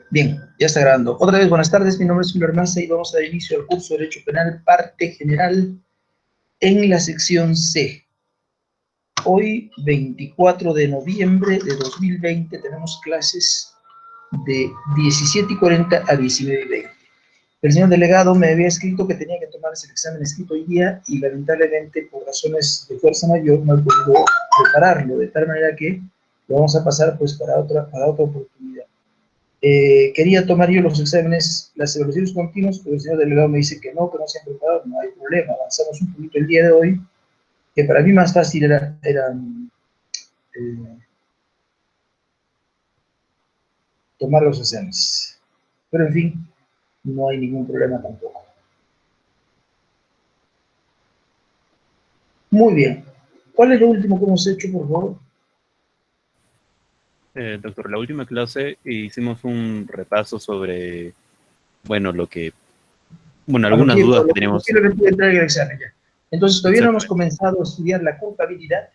Bien, ya está grabando. Otra vez, buenas tardes, mi nombre es Julio Armaza y vamos a dar inicio al curso de Derecho Penal, parte general, en la sección C. Hoy, 24 de noviembre de 2020, tenemos clases de 17:40 a 19:20. El señor delegado me había escrito que tenía que tomar ese examen escrito hoy día y lamentablemente por razones de fuerza mayor no he podido prepararlo, de tal manera que lo vamos a pasar pues para otra oportunidad. Quería tomar yo los exámenes, las evaluaciones continuas, pero el señor delegado me dice que no se han preparado, no hay problema, avanzamos un poquito el día de hoy, que para mí más fácil era tomar los exámenes. Pero en fin, no hay ningún problema tampoco. Muy bien. ¿Cuál es lo último que hemos hecho, por favor? Doctor, la última clase hicimos un repaso sobre, bueno, algunas dudas que teníamos. Posiblemente entrar en el examen ya. Entonces, todavía no hemos comenzado a estudiar la culpabilidad.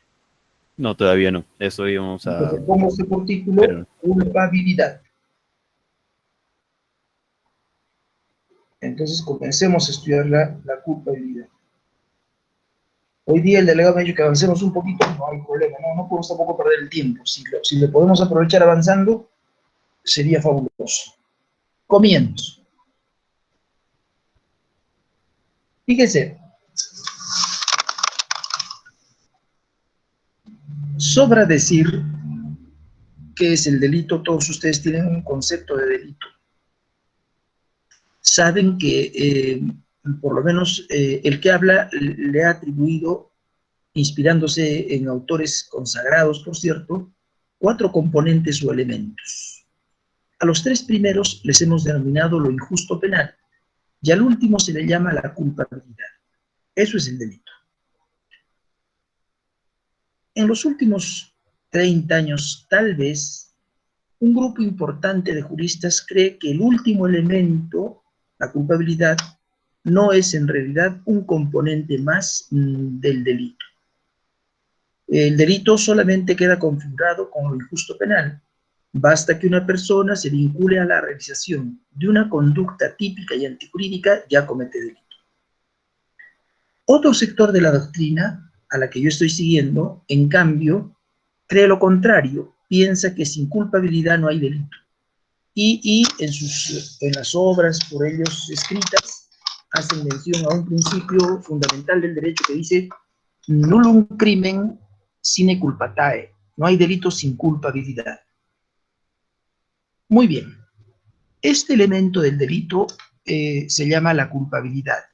No, todavía no. Eso íbamos a... Entonces, pongo por título, culpabilidad. Entonces, comencemos a estudiar la culpabilidad. Hoy día el delegado me ha dicho que avancemos un poquito, no hay problema, no podemos tampoco perder el tiempo. Si le podemos aprovechar avanzando, sería fabuloso. Comienzo. Fíjese. Sobra decir qué es el delito. Todos ustedes tienen un concepto de delito. Saben que, por lo menos, el que habla le ha atribuido, inspirándose en autores consagrados, por cierto, 4 componentes o elementos. A los 3 primeros les hemos denominado lo injusto penal, y al último se le llama la culpabilidad. Eso es el delito. En los últimos 30 años, tal vez, un grupo importante de juristas cree que el último elemento, la culpabilidad, no es en realidad un componente más del delito. El delito solamente queda configurado con lo injusto penal. Basta que una persona se vincule a la realización de una conducta típica y antijurídica, ya comete delito. Otro sector de la doctrina, a la que yo estoy siguiendo, en cambio, cree lo contrario, piensa que sin culpabilidad no hay delito. Y en las obras por ellos escritas, hacen mención a un principio fundamental del derecho que dice nullum crimen sine culpatae, no hay delito sin culpabilidad. Muy bien, este elemento del delito se llama la culpabilidad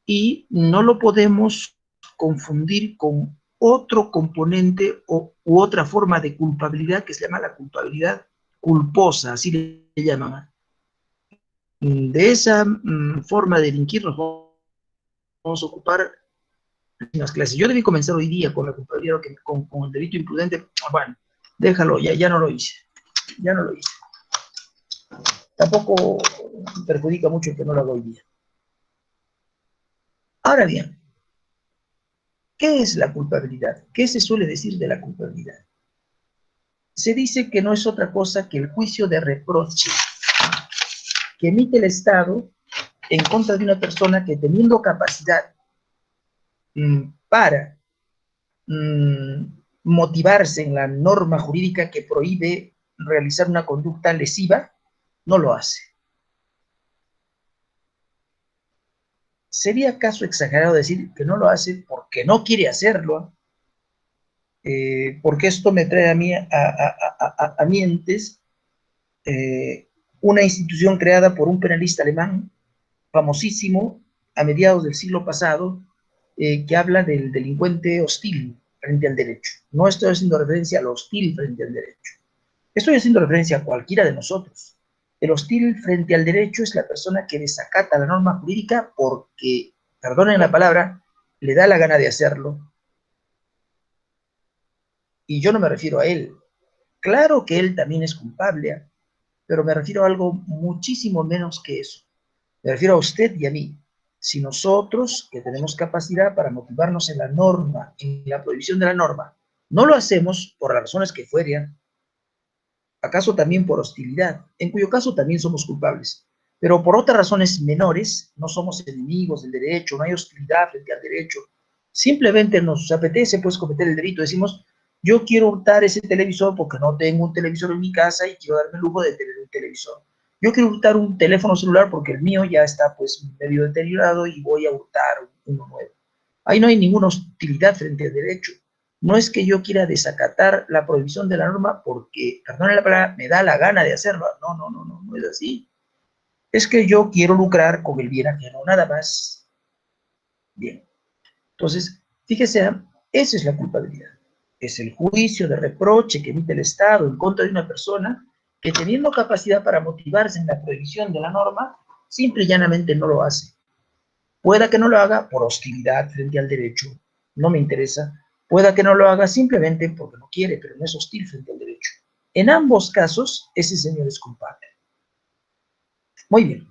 y no lo podemos confundir con otro componente u otra forma de culpabilidad que se llama la culpabilidad culposa, así le llaman. De esa forma de delinquir nos vamos a ocupar en las clases. Yo debí comenzar hoy día con la culpabilidad, con el delito imprudente. Bueno, déjalo, ya no lo hice. Ya no lo hice. Tampoco perjudica mucho que no lo haga hoy día. Ahora bien, ¿qué es la culpabilidad? ¿Qué se suele decir de la culpabilidad? Se dice que no es otra cosa que el juicio de reproche que emite el Estado en contra de una persona que, teniendo capacidad para motivarse en la norma jurídica que prohíbe realizar una conducta lesiva, no lo hace. ¿Sería acaso exagerado decir que no lo hace porque no quiere hacerlo? Porque esto me trae a mí a mientes una institución creada por un penalista alemán famosísimo a mediados del siglo pasado, que habla del delincuente hostil frente al derecho. No estoy haciendo referencia al hostil frente al derecho. Estoy haciendo referencia a cualquiera de nosotros. El hostil frente al derecho es la persona que desacata la norma jurídica porque, perdonen la palabra, le da la gana de hacerlo. Y yo no me refiero a él. Claro que él también es culpable, pero me refiero a algo muchísimo menos que eso. Me refiero a usted y a mí. Si nosotros, que tenemos capacidad para motivarnos en la norma, en la prohibición de la norma, no lo hacemos por las razones que fueran, ¿Acaso también por hostilidad? En cuyo caso también somos culpables. Pero por otras razones menores, no somos enemigos del derecho, no hay hostilidad frente al derecho. Simplemente nos apetece pues cometer el delito. Decimos, yo quiero hurtar ese televisor porque no tengo un televisor en mi casa y quiero darme el lujo de tener un televisor. Yo quiero hurtar un teléfono celular porque el mío ya está pues medio deteriorado y voy a hurtar uno nuevo. Ahí no hay ninguna hostilidad frente al derecho. No es que yo quiera desacatar la prohibición de la norma porque, perdón la palabra, me da la gana de hacerlo. No, no, no, no, no es así. Es que yo quiero lucrar con el bien ajeno, nada más. Bien. Entonces, fíjese, esa es la culpabilidad. Es el juicio de reproche que emite el Estado en contra de una persona que, teniendo capacidad para motivarse en la prohibición de la norma, simple y llanamente no lo hace. Pueda que no lo haga por hostilidad frente al derecho, no me interesa. Pueda que no lo haga simplemente porque no quiere, pero no es hostil frente al derecho. En ambos casos, ese señor es culpable. Muy bien.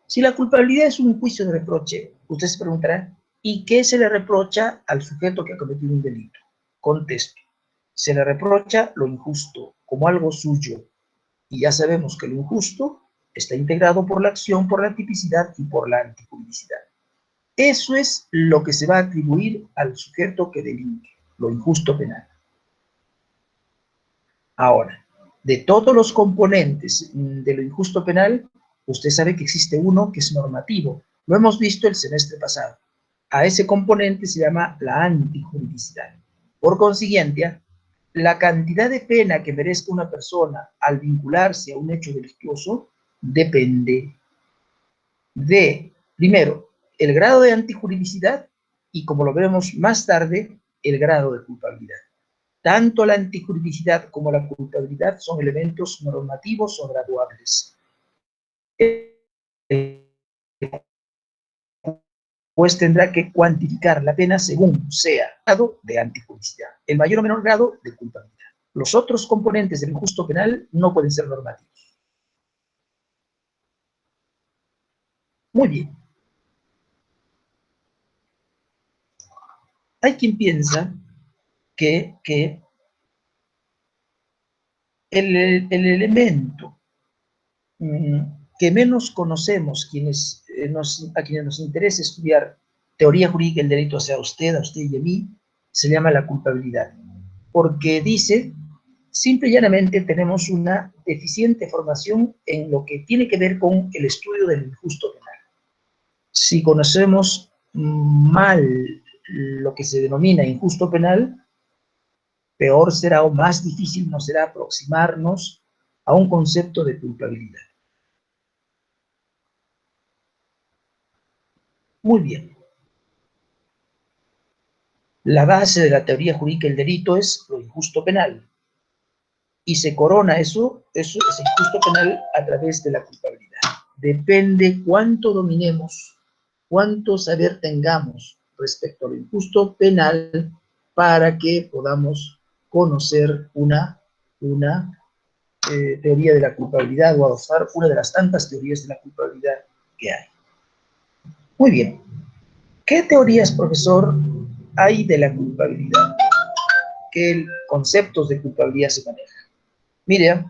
Si la culpabilidad es un juicio de reproche, usted se preguntará, ¿y qué se le reprocha al sujeto que ha cometido un delito? Contesto, se le reprocha lo injusto como algo suyo, y ya sabemos que lo injusto está integrado por la acción, por la tipicidad y por la antijuridicidad. Eso es lo que se va a atribuir al sujeto que delinque, lo injusto penal. Ahora, de todos los componentes de lo injusto penal, usted sabe que existe uno que es normativo. Lo hemos visto el semestre pasado. A ese componente se llama la antijuridicidad. Por consiguiente, la cantidad de pena que merezca una persona al vincularse a un hecho delictuoso depende de, primero, el grado de antijuridicidad y, como lo veremos más tarde, el grado de culpabilidad. Tanto la antijuridicidad como la culpabilidad son elementos normativos o graduables. Pues tendrá que cuantificar la pena según sea el grado de antijuridicidad, el mayor o menor grado de culpabilidad. Los otros componentes del injusto penal no pueden ser normativos. Muy bien. Hay quien piensa que el elemento que menos conocemos a quienes nos interesa estudiar teoría jurídica del delito, o sea, a usted y a mí, se llama la culpabilidad. Porque dice, simple y llanamente tenemos una deficiente formación en lo que tiene que ver con el estudio del injusto penal. Si conocemos mal lo que se denomina injusto penal, peor será o más difícil nos será aproximarnos a un concepto de culpabilidad. Muy bien. La base de la teoría jurídica del delito es lo injusto penal. Y se corona eso ese injusto penal a través de la culpabilidad. Depende cuánto dominemos, cuánto saber tengamos respecto a lo injusto penal para que podamos conocer una teoría de la culpabilidad o adoptar una de las tantas teorías de la culpabilidad que hay. Muy bien. ¿Qué teorías, profesor, hay de la culpabilidad? ¿Qué conceptos de culpabilidad se manejan? Mire,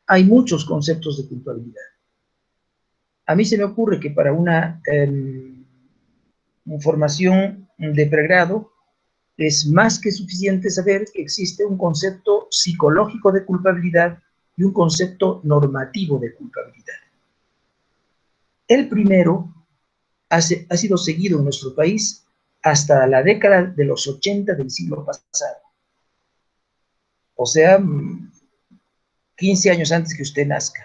hay muchos conceptos de culpabilidad. A mí se me ocurre que para una formación de pregrado es más que suficiente saber que existe un concepto psicológico de culpabilidad y un concepto normativo de culpabilidad. El primero ha sido seguido en nuestro país hasta la década de los 80 del siglo pasado. O sea, 15 años antes que usted nazca.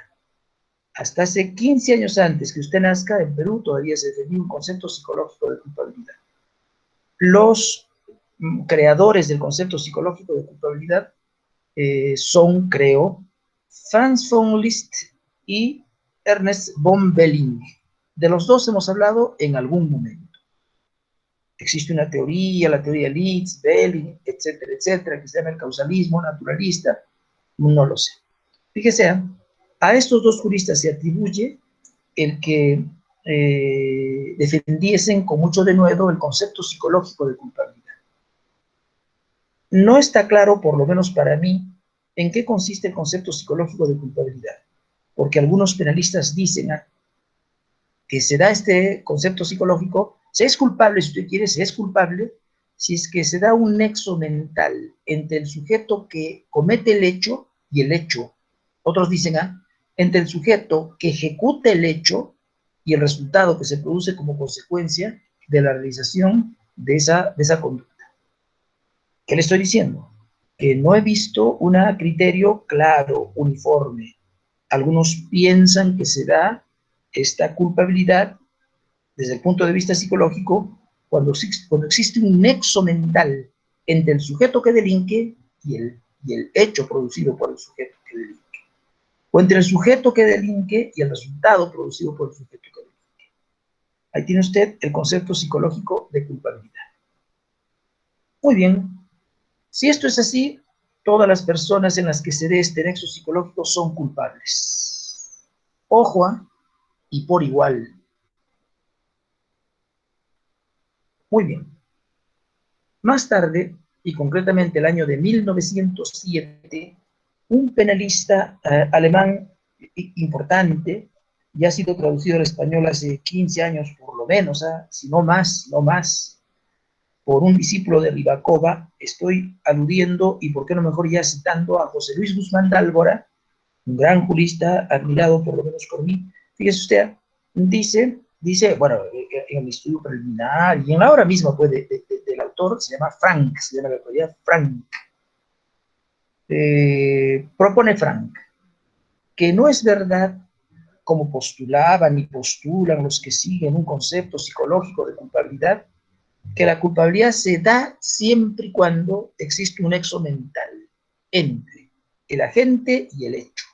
Hasta hace 15 años antes que usted nazca, en Perú todavía se defendía un concepto psicológico de culpabilidad. Los creadores del concepto psicológico de culpabilidad son, creo, Franz von Liszt y Ernest von Belling. De los dos hemos hablado en algún momento. Existe una teoría, la teoría Liszt, Belling, etcétera, etcétera, que se llama el causalismo naturalista, no lo sé. Fíjese, a estos dos juristas se atribuye el que defendiesen con mucho denuedo el concepto psicológico de culpabilidad. No está claro, por lo menos para mí, ¿En qué consiste el concepto psicológico de culpabilidad? Porque algunos penalistas dicen que se da este concepto psicológico, se es culpable, si usted quiere, se es culpable, si es que se da un nexo mental entre el sujeto que comete el hecho y el hecho. Otros dicen, entre el sujeto que ejecuta el hecho y el resultado que se produce como consecuencia de la realización de esa conducta. ¿Qué le estoy diciendo? Que no he visto un criterio claro, uniforme. Algunos piensan que se da esta culpabilidad desde el punto de vista psicológico cuando existe un nexo mental entre el sujeto que delinque y el hecho producido por el sujeto que delinque. O entre el sujeto que delinque y el resultado producido por el sujeto que delinque. Ahí tiene usted el concepto psicológico de culpabilidad. Muy bien. Si esto es así, todas las personas en las que se dé este nexo psicológico son culpables. Ojo, y por igual. Muy bien. Más tarde, y concretamente el año de 1907, un penalista alemán importante, ya ha sido traducido al español hace 15 años por lo menos, si no más, por un discípulo de Ribakova, estoy aludiendo, y por qué no mejor ya citando, a José Luis Guzmán de Álvora, un gran jurista, admirado por lo menos por mí. Fíjese usted, dice, bueno, en el estudio preliminar y en la obra misma pues, del autor, se llama Frank, se llama la autoridad Frank. Propone Frank que no es verdad, como postulaban y postulan los que siguen un concepto psicológico de culpabilidad, que la culpabilidad se da siempre y cuando existe un nexo mental entre el agente y el hecho,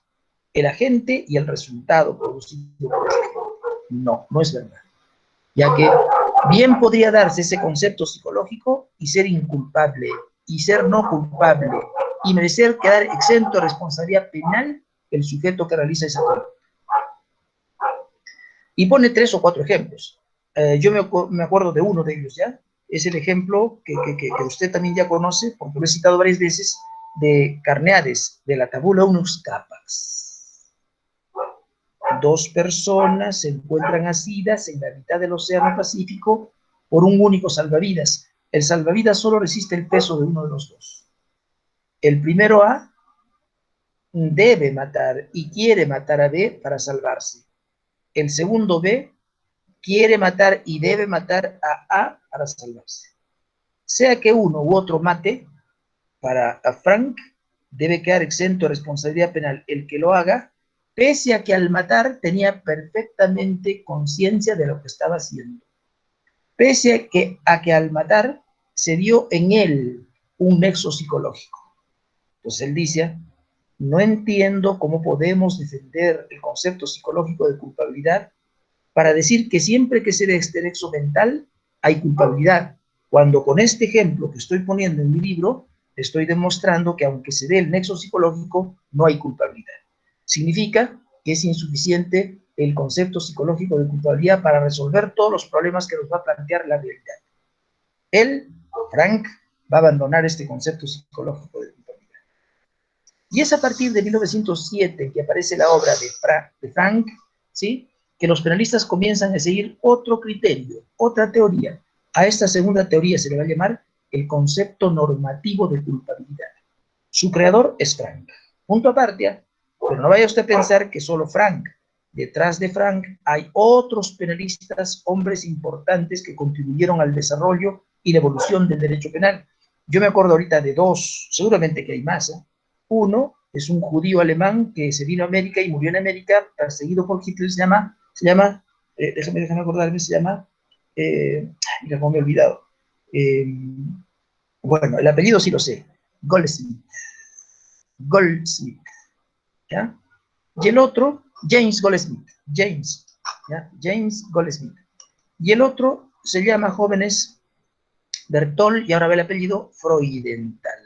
el agente y el resultado producido por el agente. No, no es verdad. Ya que bien podría darse ese concepto psicológico y ser inculpable, y ser no culpable, y merecer quedar exento de responsabilidad penal el sujeto que realiza esa conducta. Y pone 3 o 4 ejemplos. Yo me acuerdo de uno de ellos, ¿ya? Es el ejemplo que usted también ya conoce, porque lo he citado varias veces, de Carneades, de la tabula unus capax. 2 personas se encuentran asidas en la mitad del océano Pacífico por un único salvavidas. El salvavidas solo resiste el peso de uno de los dos. El primero A debe matar y quiere matar a B para salvarse. El segundo B quiere matar y debe matar a para salvarse. Sea que uno u otro mate, para Frank debe quedar exento de responsabilidad penal el que lo haga, pese a que al matar tenía perfectamente conciencia de lo que estaba haciendo. Pese a que al matar se dio en él un nexo psicológico. Entonces él dice, no entiendo cómo podemos defender el concepto psicológico de culpabilidad para decir que siempre que se dé este nexo mental hay culpabilidad, cuando con este ejemplo que estoy poniendo en mi libro estoy demostrando que aunque se dé el nexo psicológico no hay culpabilidad. Significa que es insuficiente el concepto psicológico de culpabilidad para resolver todos los problemas que nos va a plantear la realidad. Él, Frank, va a abandonar este concepto psicológico de culpabilidad. Y es a partir de 1907 que aparece la obra de Frank, ¿sí?, que los penalistas comienzan a seguir otro criterio, otra teoría. A esta segunda teoría se le va a llamar el concepto normativo de culpabilidad. Su creador es Frank. Punto aparte, pero no vaya usted a pensar que solo Frank. Detrás de Frank hay otros penalistas, hombres importantes que contribuyeron al desarrollo y la evolución del derecho penal. Yo me acuerdo ahorita de 2, seguramente que hay más. Uno es un judío alemán que se vino a América y murió en América, perseguido por Hitler, se llama, déjame acordarme, se llama, mira cómo me he olvidado. Bueno, el apellido sí lo sé, Goldsmith, ¿ya? Y el otro, James Goldsmith, ¿ya? James Goldsmith. Y el otro se llama, jóvenes, Bertolt, y ahora ve el apellido, Freudenthal.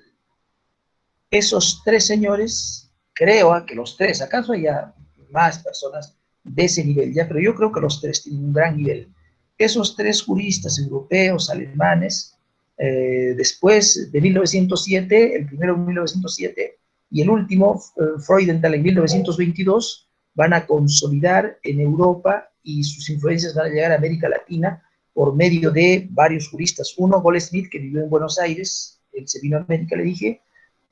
Esos 3 señores, creo que los 3, acaso haya más personas de ese nivel, ya, pero yo creo que los 3 tienen un gran nivel. Esos 3 juristas europeos, alemanes, después de 1907, el primero en 1907, y el último, Freudenthal en 1922, van a consolidar en Europa y sus influencias van a llegar a América Latina por medio de varios juristas. Uno, Goldsmith, que vivió en Buenos Aires, él se vino a América, le dije,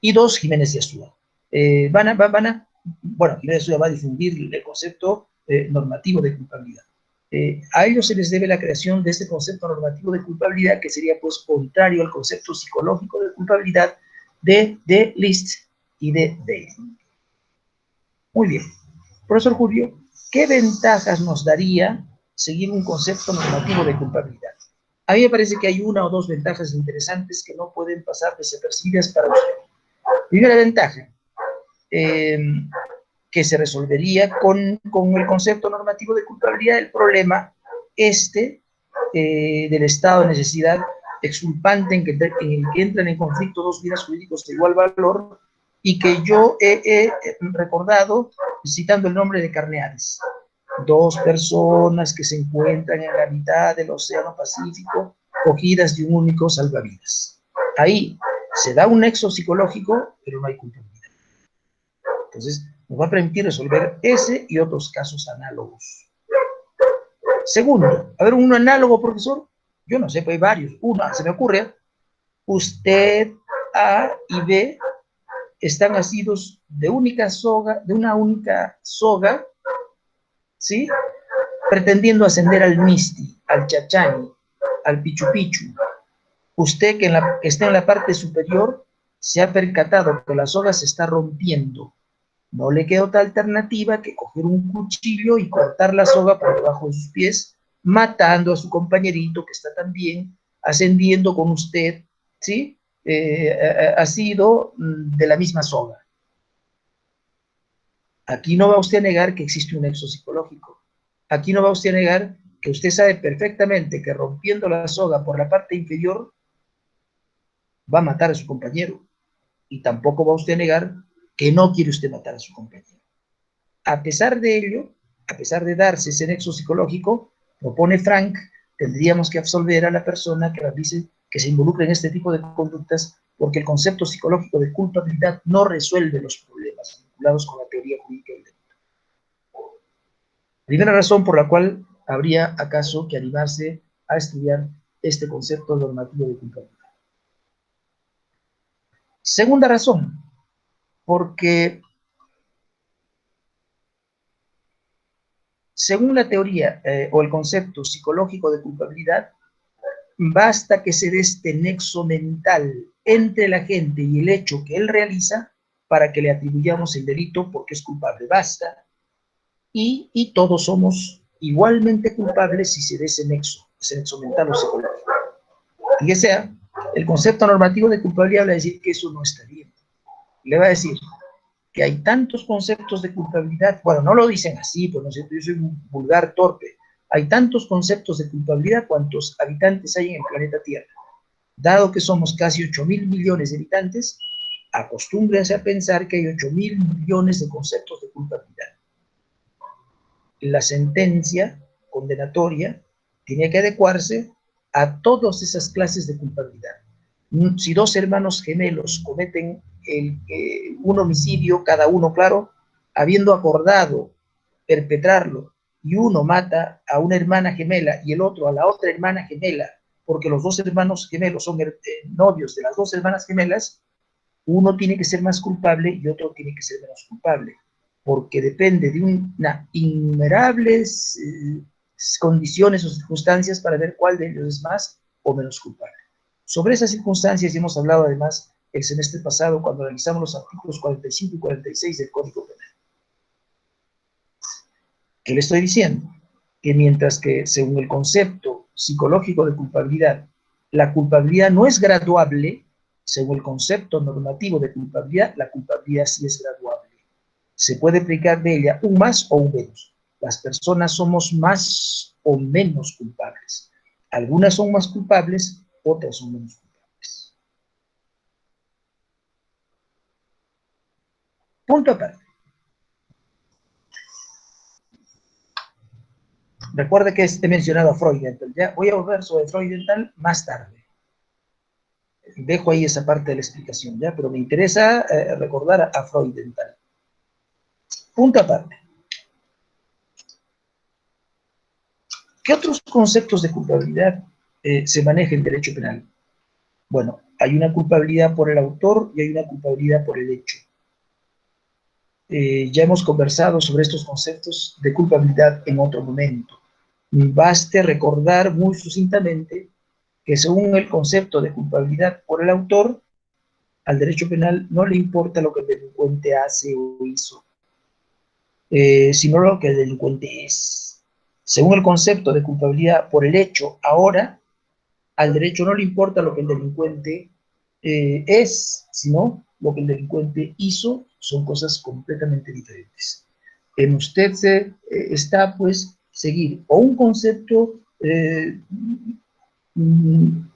y dos, Jiménez de Azúa. Bueno, Jiménez de Azúa va a difundir el concepto normativo de culpabilidad. A ellos se les debe la creación de este concepto normativo de culpabilidad, que sería pues contrario al concepto psicológico de culpabilidad de List y de Dale. Muy bien. Profesor Julio, ¿qué ventajas nos daría seguir un concepto normativo de culpabilidad? A mí me parece que hay una o dos ventajas interesantes que no pueden pasar desapercibidas para usted. Primera ventaja, que se resolvería con el concepto normativo de culpabilidad el problema del estado de necesidad exculpante en el que entran en conflicto dos bienes jurídicos de igual valor, y que yo he recordado citando el nombre de Carneades. Dos personas que se encuentran en la mitad del Océano Pacífico, cogidas de un único salvavidas. Ahí se da un nexo psicológico, pero no hay culpabilidad. Entonces, nos va a permitir resolver ese y otros casos análogos. Segundo, a ver, un análogo, profesor. Yo no sé, pues hay varios. Uno, se me ocurre, usted, A y B, están asidos de una única soga, ¿sí? Pretendiendo ascender al Misti, al Chachani, al Pichu Pichu. Usted que está en la parte superior se ha percatado que la soga se está rompiendo. No le queda otra alternativa que coger un cuchillo y cortar la soga por debajo de sus pies, matando a su compañerito que está también ascendiendo con usted, ¿sí? Asido de la misma soga. Aquí no va usted a negar que existe un nexo psicológico. Aquí no va usted a negar que usted sabe perfectamente que rompiendo la soga por la parte inferior va a matar a su compañero. Y tampoco va usted a negar que no quiere usted matar a su compañero. A pesar de ello, a pesar de darse ese nexo psicológico, propone Frank, tendríamos que absolver a la persona que se involucre en este tipo de conductas, porque el concepto psicológico de culpabilidad no resuelve los problemas vinculados con la teoría jurídica del delito. Primera razón por la cual habría acaso que animarse a estudiar este concepto normativo de culpabilidad. Segunda razón, porque según la teoría o el concepto psicológico de culpabilidad, basta que se dé este nexo mental entre la gente y el hecho que él realiza para que le atribuyamos el delito porque es culpable. Basta. Y todos somos igualmente culpables si se dé ese nexo mental o psicológico. Y sea, el concepto normativo de culpabilidad va a decir que eso no está bien. Le va a decir que hay tantos conceptos de culpabilidad, bueno, no lo dicen así, pues no sé, yo soy un vulgar torpe, hay tantos conceptos de culpabilidad cuantos habitantes hay en el planeta Tierra. Dado que somos casi 8.000 millones de habitantes, acostúmbrense a pensar que hay 8.000 millones de conceptos de culpabilidad. La sentencia condenatoria tiene que adecuarse a todas esas clases de culpabilidad. Si dos hermanos gemelos cometen un homicidio, cada uno, claro, habiendo acordado perpetrarlo, y uno mata a una hermana gemela y el otro a la otra hermana gemela, porque los dos hermanos gemelos son novios de las dos hermanas gemelas, uno tiene que ser más culpable y otro tiene que ser menos culpable, porque depende de innumerables condiciones o circunstancias para ver cuál de ellos es más o menos culpable. Sobre esas circunstancias hemos hablado además el semestre pasado cuando analizamos los artículos 45 y 46 del Código Penal. ¿Qué le estoy diciendo? Que mientras que según el concepto psicológico de culpabilidad, la culpabilidad no es graduable, según el concepto normativo de culpabilidad, la culpabilidad sí es graduable. Se puede aplicar de ella un más o un menos. Las personas somos más o menos culpables. Algunas son más culpables, otras son menos culpables. Punto aparte. Recuerde que he mencionado a Freudenthal. Ya voy a volver sobre Freudenthal más tarde. dejo ahí esa parte de la explicación, ¿ya? Pero me interesa recordar a Freud en tal. Punto aparte. ¿Qué otros conceptos de culpabilidad se maneja en derecho penal? Bueno, hay una culpabilidad por el autor y hay una culpabilidad por el hecho. Ya hemos conversado sobre estos conceptos de culpabilidad en otro momento. Baste recordar muy sucintamente que según el concepto de culpabilidad por el autor, al derecho penal no le importa lo que el delincuente hace o hizo, sino lo que el delincuente es. Según el concepto de culpabilidad por el hecho, ahora al derecho no le importa lo que el delincuente es, sino lo que el delincuente hizo. Son cosas completamente diferentes. En usted está, pues, seguir o un concepto, un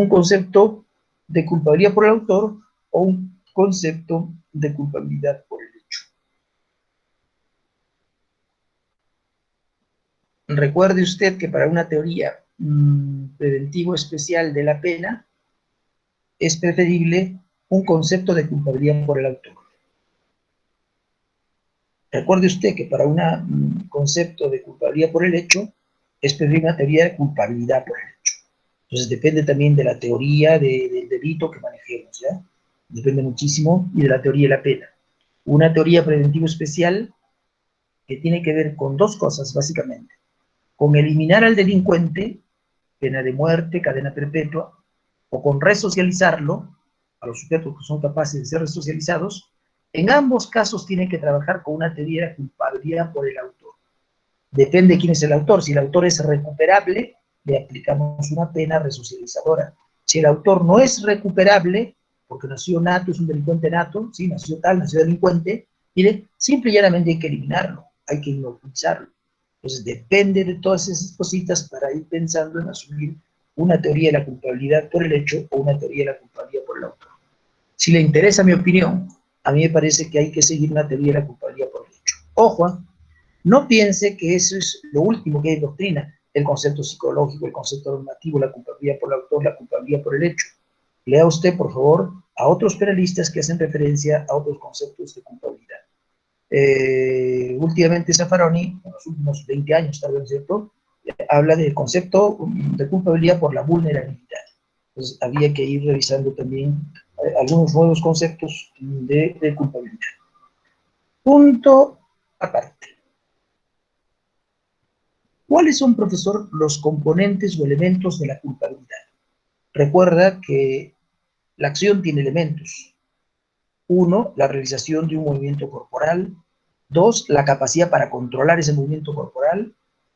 concepto de culpabilidad por el autor o un concepto de culpabilidad por el hecho. Recuerde usted que para una teoría preventivo especial de la pena es preferible un concepto de culpabilidad por el autor. Recuerde usted que para un concepto de culpabilidad por el hecho es preferible una teoría de culpabilidad por el hecho. Entonces depende también de la teoría del delito que manejemos, ¿ya? Depende muchísimo y de la teoría de la pena. Una teoría preventivo especial que tiene que ver con dos cosas, básicamente. Con eliminar al delincuente, pena de muerte, cadena perpetua, o con resocializarlo, a los sujetos que son capaces de ser resocializados. En ambos casos tienen que trabajar con una teoría de culpabilidad por el autor. Depende de quién es el autor. Si el autor es recuperable, le aplicamos una pena resocializadora. Si el autor no es recuperable, porque nació nato, es un delincuente nato, ¿sí? Nació tal, nació delincuente, mire, simple y llanamente hay que eliminarlo, hay que inoculizarlo. Entonces depende de todas esas cositas para ir pensando en asumir una teoría de la culpabilidad por el hecho o una teoría de la culpabilidad por el autor. Si le interesa mi opinión, a mí me parece que hay que seguir una teoría de la culpabilidad por el hecho. Ojo, no piense que eso es lo último que hay en doctrina, el concepto psicológico, el concepto normativo, la culpabilidad por el autor, la culpabilidad por el hecho. Lea usted, por favor, a otros penalistas que hacen referencia a otros conceptos de culpabilidad. Últimamente Zaffaroni, en los últimos 20 años, tal vez, ¿cierto?, habla del concepto de culpabilidad por la vulnerabilidad. Entonces, había que ir revisando también algunos nuevos conceptos de culpabilidad. Punto aparte. ¿Cuáles son, profesor, los componentes o elementos de la culpabilidad? Recuerda que la acción tiene elementos. 1, la realización de un movimiento corporal. 2, la capacidad para controlar ese movimiento corporal.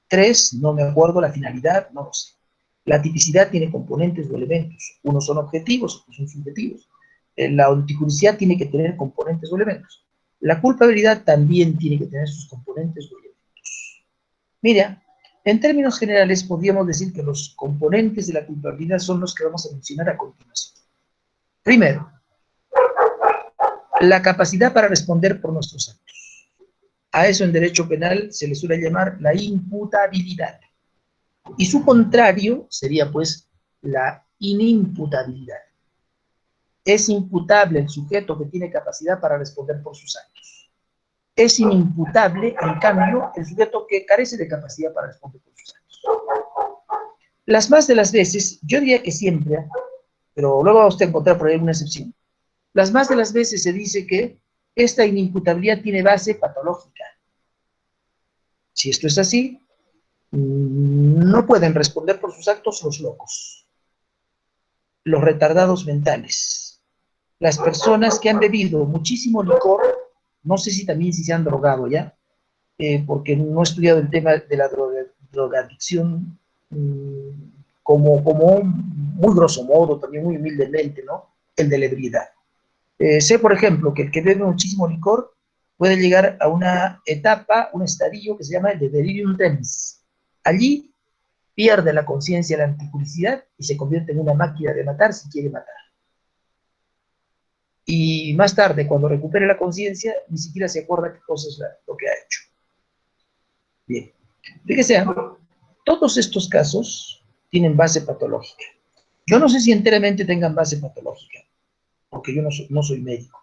3, no me acuerdo la finalidad, no lo sé. La tipicidad tiene componentes o elementos. Unos son objetivos, otros son subjetivos. La anticuriosidad tiene que tener componentes o elementos. La culpabilidad también tiene que tener sus componentes o elementos. Mira, en términos generales podríamos decir que los componentes de la culpabilidad son los que vamos a mencionar a continuación. Primero, la capacidad para responder por nuestros actos. A eso en derecho penal se le suele llamar la imputabilidad. Y su contrario sería, pues, la inimputabilidad. Es imputable el sujeto que tiene capacidad para responder por sus actos. Es inimputable, en cambio, el sujeto que carece de capacidad para responder por sus actos. Las más de las veces, yo diría que siempre, pero luego va usted a encontrar por ahí una excepción. Las más de las veces se dice que esta inimputabilidad tiene base patológica. Si esto es así, no pueden responder por sus actos los locos, los retardados mentales, las personas que han bebido muchísimo licor, no sé si también si se han drogado ya, porque no he estudiado el tema de la drogadicción como muy grosso modo, también muy humildemente, ¿no? El de la ebriedad. Sé, por ejemplo, que el que bebe muchísimo licor puede llegar a una etapa, un estadio que se llama el de delirium tremens. Allí pierde la conciencia, la anticuricidad y se convierte en una máquina de matar si quiere matar. Y más tarde, cuando recupere la conciencia, ni siquiera se acuerda qué cosa es lo que ha hecho. Bien, fíjese, todos estos casos tienen base patológica. Yo no sé si enteramente tengan base patológica, porque yo no soy médico.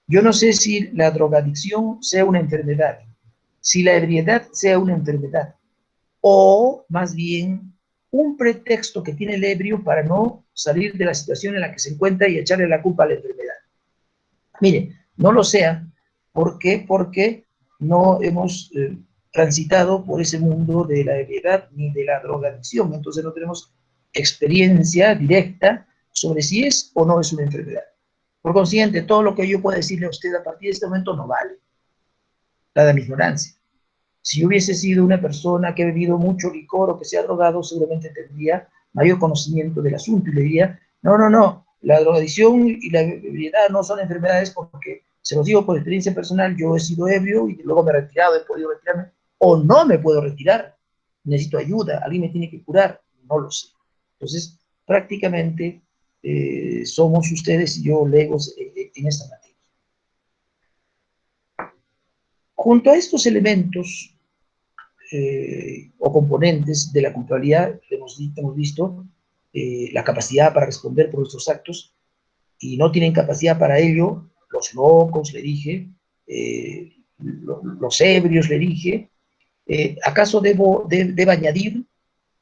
Yo no sé si la drogadicción sea una enfermedad, si la ebriedad sea una enfermedad, o más bien un pretexto que tiene el ebrio para no salir de la situación en la que se encuentra y echarle la culpa a la enfermedad. Mire, no lo sea. ¿Por qué? Porque no hemos transitado por ese mundo de la ebriedad ni de la drogadicción, entonces no tenemos experiencia directa sobre si es o no es una enfermedad. Por consiguiente, todo lo que yo pueda decirle a usted a partir de este momento no vale, dada mi ignorancia. Si hubiese sido una persona que ha bebido mucho licor o que se ha drogado, seguramente tendría mayor conocimiento del asunto y le diría, no, la drogadicción y la ebriedad no son enfermedades porque, se los digo por experiencia personal, yo he sido ebrio y luego me he retirado, he podido retirarme, o no me puedo retirar, necesito ayuda, alguien me tiene que curar, no lo sé. Entonces, prácticamente somos ustedes y yo legos en esta materia. Junto a estos elementos o componentes de la culpabilidad, hemos visto la capacidad para responder por nuestros actos, y no tienen capacidad para ello los locos, le dije, los ebrios, le dije. ¿Acaso debo añadir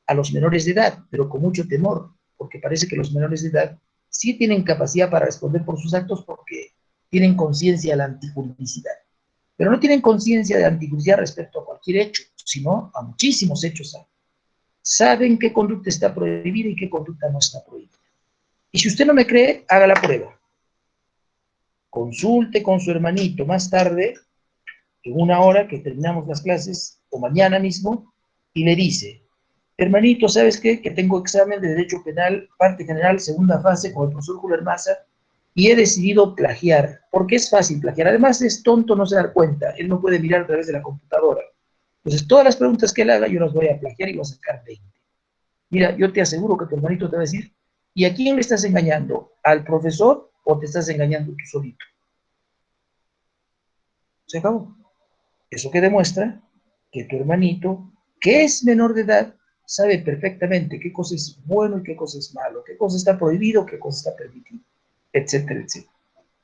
a los menores de edad, pero con mucho temor, porque parece que los menores de edad sí tienen capacidad para responder por sus actos porque tienen conciencia de la antijuridicidad, pero no tienen conciencia de la antijuridicidad respecto a cualquier hecho, sino a muchísimos hechos. Saben qué conducta está prohibida y qué conducta no está prohibida. Y si usted no me cree, haga la prueba. Consulte con su hermanito más tarde, en una hora que terminamos las clases, o mañana mismo, y le dice, hermanito, ¿sabes qué? Que tengo examen de Derecho Penal, parte general, segunda fase, con el profesor Julio Maza, y he decidido plagiar, porque es fácil plagiar. Además, es tonto no se dar cuenta, él no puede mirar a través de la computadora. Entonces, todas las preguntas que él haga, yo las voy a plagiar y voy a sacar 20. Mira, yo te aseguro que tu hermanito te va a decir, ¿y a quién le estás engañando? ¿Al profesor o te estás engañando tú solito? Se acabó. Eso que demuestra que tu hermanito, que es menor de edad, sabe perfectamente qué cosa es bueno y qué cosa es malo, qué cosa está prohibido, qué cosa está permitido, etcétera, etcétera.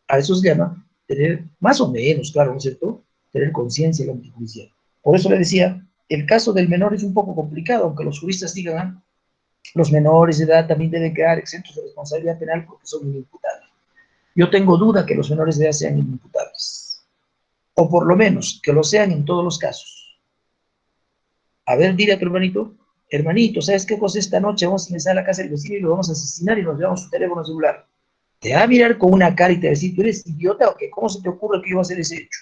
A eso se llama tener, más o menos, claro, ¿no es cierto?, tener conciencia de la antijudicial. Por eso le decía, el caso del menor es un poco complicado, aunque los juristas digan, los menores de edad también deben quedar exentos de responsabilidad penal porque son inimputables. Yo tengo duda que los menores de edad sean inimputables, o por lo menos que lo sean en todos los casos. A ver, dile a tu hermanito, ¿sabes qué cosa esta noche? Vamos a ingresar a la casa del vecino y lo vamos a asesinar y nos llevamos su teléfono celular. Te va a mirar con una cara y te va a decir, ¿tú eres idiota o qué? ¿Cómo se te ocurre que yo voy a hacer ese hecho?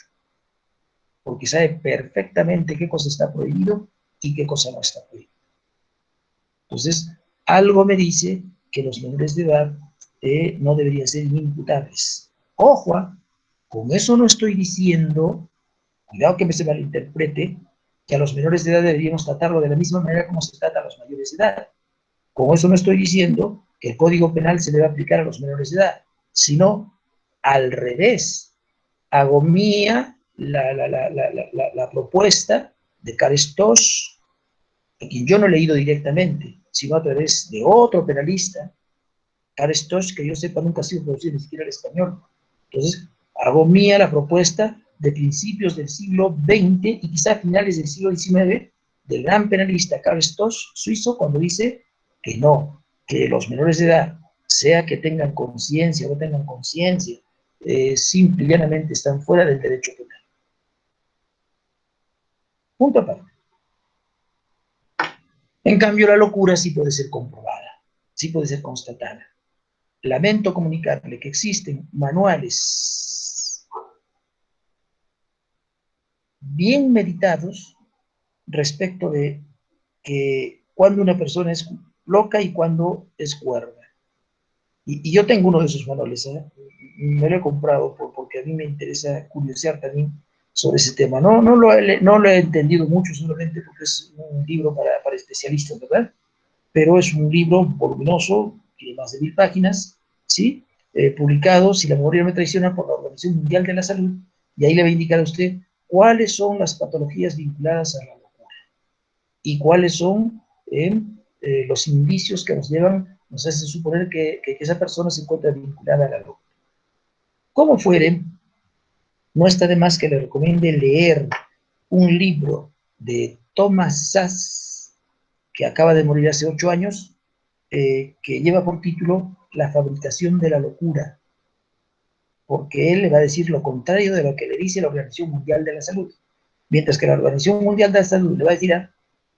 Porque sabe perfectamente qué cosa está prohibido y qué cosa no está prohibido. Entonces, algo me dice que los menores de edad no deberían ser inimputables. Ojo, con eso no estoy diciendo, cuidado que me se malinterprete, que a los menores de edad deberíamos tratarlo de la misma manera como se trata a los mayores de edad. Con eso no estoy diciendo que el Código Penal se debe aplicar a los menores de edad, sino al revés. Hago mía la propuesta de Carestos, a quien yo no he leído directamente, sino a través de otro penalista, Carestos, que yo sepa nunca ha sido traducido ni siquiera al español. Entonces, hago mía la propuesta de principios del siglo XX y quizá finales del siglo XIX del gran penalista Carestos, suizo, cuando dice que no, que los menores de edad, sea que tengan conciencia o no tengan conciencia, simple y llanamente están fuera del derecho penal. Punto aparte. En cambio, la locura sí puede ser comprobada, sí puede ser constatada. Lamento comunicarle que existen manuales bien meditados respecto de que cuando una persona es loca y cuando es cuerda. Y yo tengo uno de esos manuales, me lo he comprado porque a mí me interesa curiosear también sobre ese tema. No lo he entendido mucho, solamente porque es un libro para especialistas, ¿verdad? Pero es un libro voluminoso, tiene más de 1000 páginas, ¿sí? Publicado, si la memoria no me traiciona, por la Organización Mundial de la Salud, y ahí le va a indicar a usted cuáles son las patologías vinculadas a la locura y cuáles son los indicios que nos llevan nos hace suponer que esa persona se encuentra vinculada a la locura. Como fuere, no está de más que le recomiende leer un libro de Thomas Szasz, que acaba de morir hace 8 años, que lleva por título La fabricación de la locura, porque él le va a decir lo contrario de lo que le dice la Organización Mundial de la Salud, mientras que la Organización Mundial de la Salud le va a decir,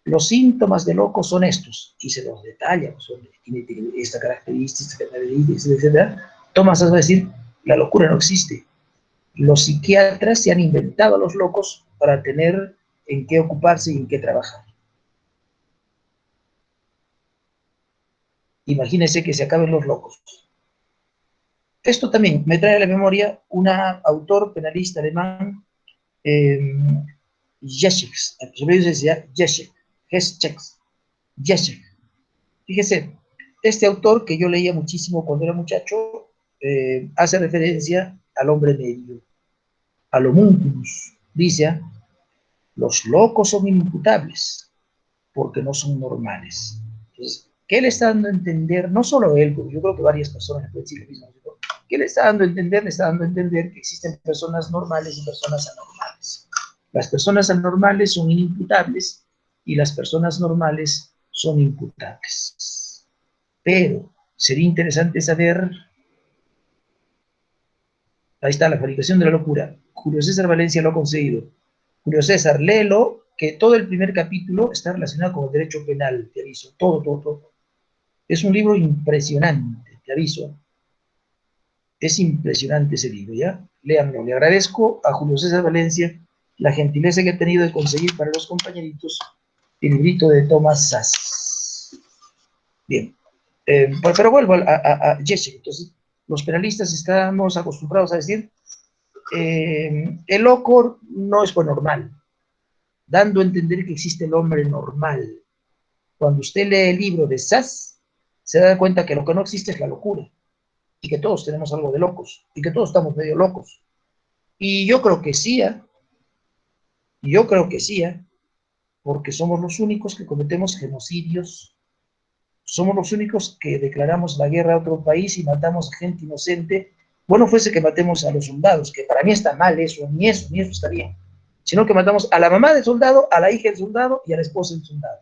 los síntomas de loco son estos, y se los detalla, pues, tiene esta característica, etc. Thomas Szasz va a decir, la locura no existe. Los psiquiatras se han inventado a los locos para tener en qué ocuparse y en qué trabajar. Imagínense que se acaben los locos. Esto también me trae a la memoria un autor penalista alemán, Jeschek, sobre eso decía Jeschek. Fíjese, este autor que yo leía muchísimo cuando era muchacho, hace referencia al hombre medio, al homúnculus. Dice, los locos son inimputables, porque no son normales. Entonces, ¿qué le está dando a entender? No solo él, porque yo creo que varias personas pueden decir lo mismo. ¿Qué le está dando a entender? Le está dando a entender que existen personas normales y personas anormales. Las personas anormales son inimputables y las personas normales son imputables. Pero sería interesante saber, ahí está la fabricación de la locura. Julio César Valencia lo ha conseguido. Julio César, léelo, que todo el primer capítulo está relacionado con el derecho penal, te aviso, todo. Es un libro impresionante, te aviso. Es impresionante ese libro, ¿ya? Léanlo. Le agradezco a Julio César Valencia la gentileza que ha tenido de conseguir para los compañeritos el librito de Thomas Szasz. Bien. Pero vuelvo a Jeschek. Entonces, los penalistas estamos acostumbrados a decir el loco no es pues normal, dando a entender que existe el hombre normal. Cuando usted lee el libro de Szasz, se da cuenta que lo que no existe es la locura, y que todos tenemos algo de locos, y que todos estamos medio locos. Y yo creo que sí, porque somos los únicos que cometemos genocidios, somos los únicos que declaramos la guerra a otro país y matamos gente inocente. Bueno, fuese que matemos a los soldados, que para mí está mal eso, ni eso está bien, sino que matamos a la mamá del soldado, a la hija del soldado y a la esposa del soldado.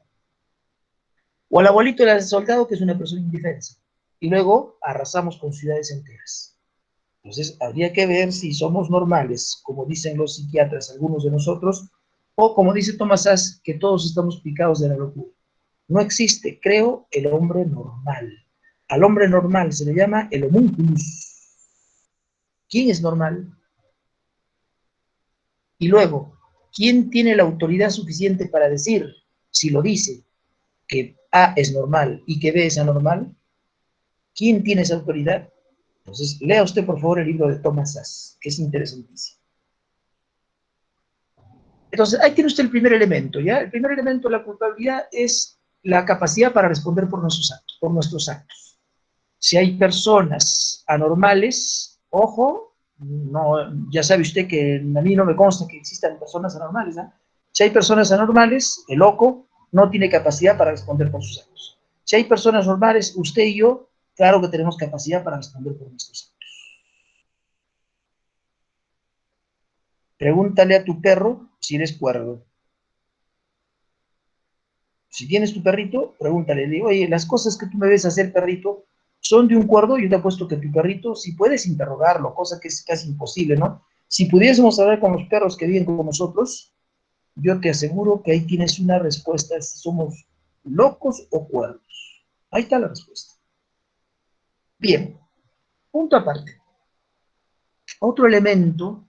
O al abuelito del soldado, que es una persona indefensa. Y luego arrasamos con ciudades enteras. Entonces, habría que ver si somos normales, como dicen los psiquiatras, algunos de nosotros, o como dice Thomas Szasz, que todos estamos picados de la locura. No existe, creo, el hombre normal. Al hombre normal se le llama el homúnculus. ¿Quién es normal? Y luego, ¿quién tiene la autoridad suficiente para decir, si lo dice, que A es normal y que B es anormal? ¿Quién tiene esa autoridad? Entonces, lea usted, por favor, el libro de Thomas Szasz, que es interesantísimo. Entonces, ahí tiene usted el primer elemento, ¿ya? El primer elemento de la culpabilidad es la capacidad para responder por nuestros actos. Si hay personas anormales, ojo, no, ya sabe usted que a mí no me consta que existan personas anormales, ¿eh? Si hay personas anormales, el loco no tiene capacidad para responder por sus actos. Si hay personas normales, usted y yo, claro que tenemos capacidad para responder por nuestros actos. Pregúntale a tu perro si eres cuerdo. Si tienes tu perrito, pregúntale, digo, oye, las cosas que tú me ves hacer, perrito, son de un cuerdo. Yo te apuesto que tu perrito, si puedes interrogarlo, cosa que es casi imposible, ¿no? Si pudiésemos hablar con los perros que viven con nosotros, yo te aseguro que ahí tienes una respuesta, si somos locos o cuerdos. Ahí está la respuesta. Bien, punto aparte. Otro elemento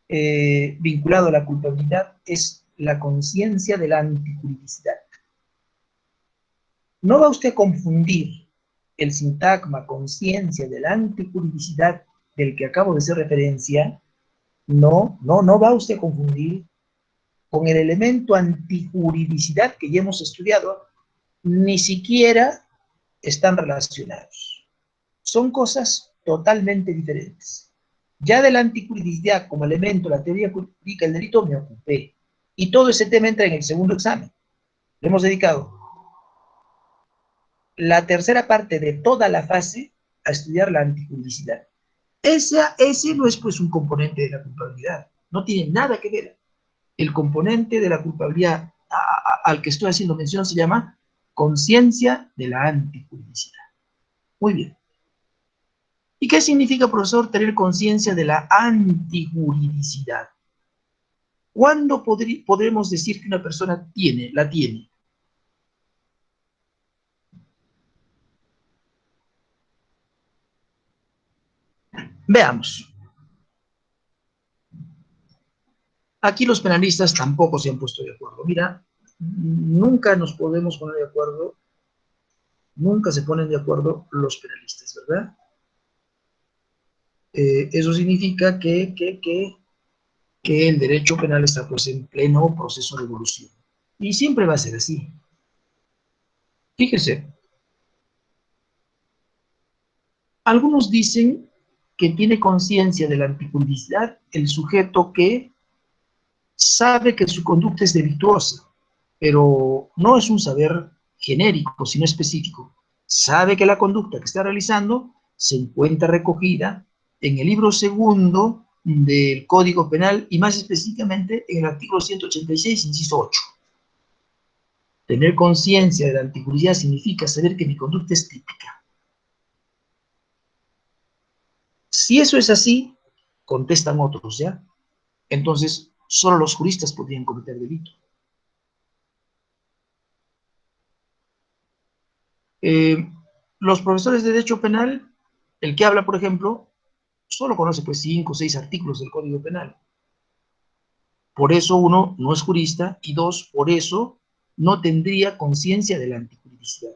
vinculado a la culpabilidad es la conciencia de la antijuridicidad. No va usted a confundir el sintagma conciencia de la antijuridicidad del que acabo de hacer referencia, no va usted a confundir con el elemento antijuridicidad que ya hemos estudiado, ni siquiera están relacionados. Son cosas totalmente diferentes. Ya de la antijuridicidad como elemento de la teoría jurídica del delito me ocupé, y todo ese tema entra en el segundo examen. Le hemos dedicado la tercera parte de toda la fase a estudiar la antijuridicidad. Ese no es pues un componente de la culpabilidad, no tiene nada que ver. El componente de la culpabilidad al que estoy haciendo mención se llama conciencia de la antijuridicidad. Muy bien. ¿Y qué significa, profesor, tener conciencia de la antijuridicidad? ¿Cuándo podremos decir que una persona la tiene? Veamos. Aquí los penalistas tampoco se han puesto de acuerdo. Mira, nunca nos podemos poner de acuerdo, nunca se ponen de acuerdo los penalistas, ¿verdad? Eso significa que el derecho penal está pues en pleno proceso de evolución. Y siempre va a ser así. Fíjese, algunos dicen que tiene conciencia de la antijuridicidad el sujeto que sabe que su conducta es delictuosa, pero no es un saber genérico, sino específico. Sabe que la conducta que está realizando se encuentra recogida en el libro segundo del Código Penal y más específicamente en el artículo 186, inciso 8. Tener conciencia de la antijuridicidad significa saber que mi conducta es típica. Si eso es así, contestan otros, ¿ya? Entonces, solo los juristas podrían cometer delito. Los profesores de Derecho Penal, el que habla, por ejemplo, solo conoce pues 5 o 6 artículos del Código Penal. Por eso, uno, no es jurista, y dos, por eso no tendría conciencia de la antijuridicidad.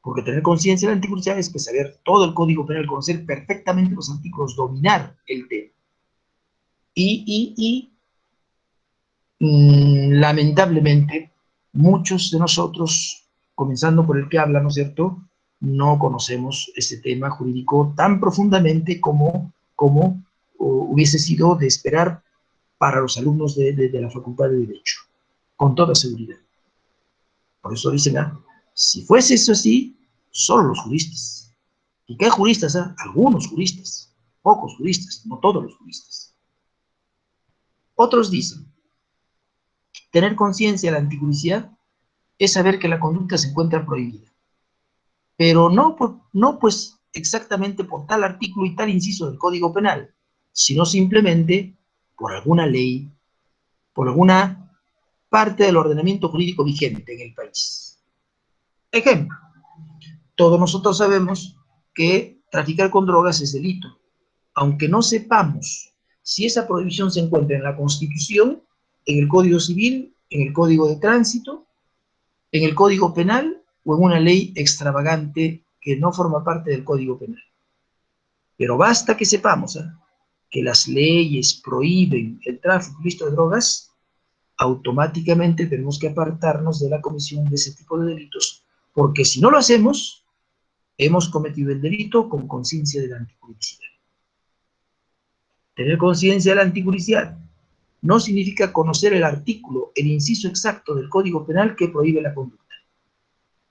Porque tener conciencia de la antijuridicidad es pues, saber todo el Código Penal, conocer perfectamente los artículos, dominar el tema. Lamentablemente, muchos de nosotros, comenzando por el que habla, ¿no es cierto?, no conocemos este tema jurídico tan profundamente como hubiese sido de esperar para los alumnos de la Facultad de Derecho, con toda seguridad. Por eso dicen, si fuese eso así, solo los juristas. ¿Y qué juristas? Algunos juristas, pocos juristas, no todos los juristas. Otros dicen, tener conciencia de la antijuridicidad es saber que la conducta se encuentra prohibida. Pero no pues exactamente por tal artículo y tal inciso del Código Penal, sino simplemente por alguna ley, por alguna parte del ordenamiento jurídico vigente en el país. Ejemplo, todos nosotros sabemos que traficar con drogas es delito, aunque no sepamos si esa prohibición se encuentra en la Constitución, en el Código Civil, en el Código de Tránsito, en el Código Penal o en una ley extravagante que no forma parte del Código Penal. Pero basta que sepamos que las leyes prohíben el tráfico ilícito de drogas, automáticamente tenemos que apartarnos de la comisión de ese tipo de delitos, porque si no lo hacemos, hemos cometido el delito con conciencia de la antijuridicidad. Tener conciencia de la antijuridicidad no significa conocer el artículo, el inciso exacto del Código Penal que prohíbe la conducta.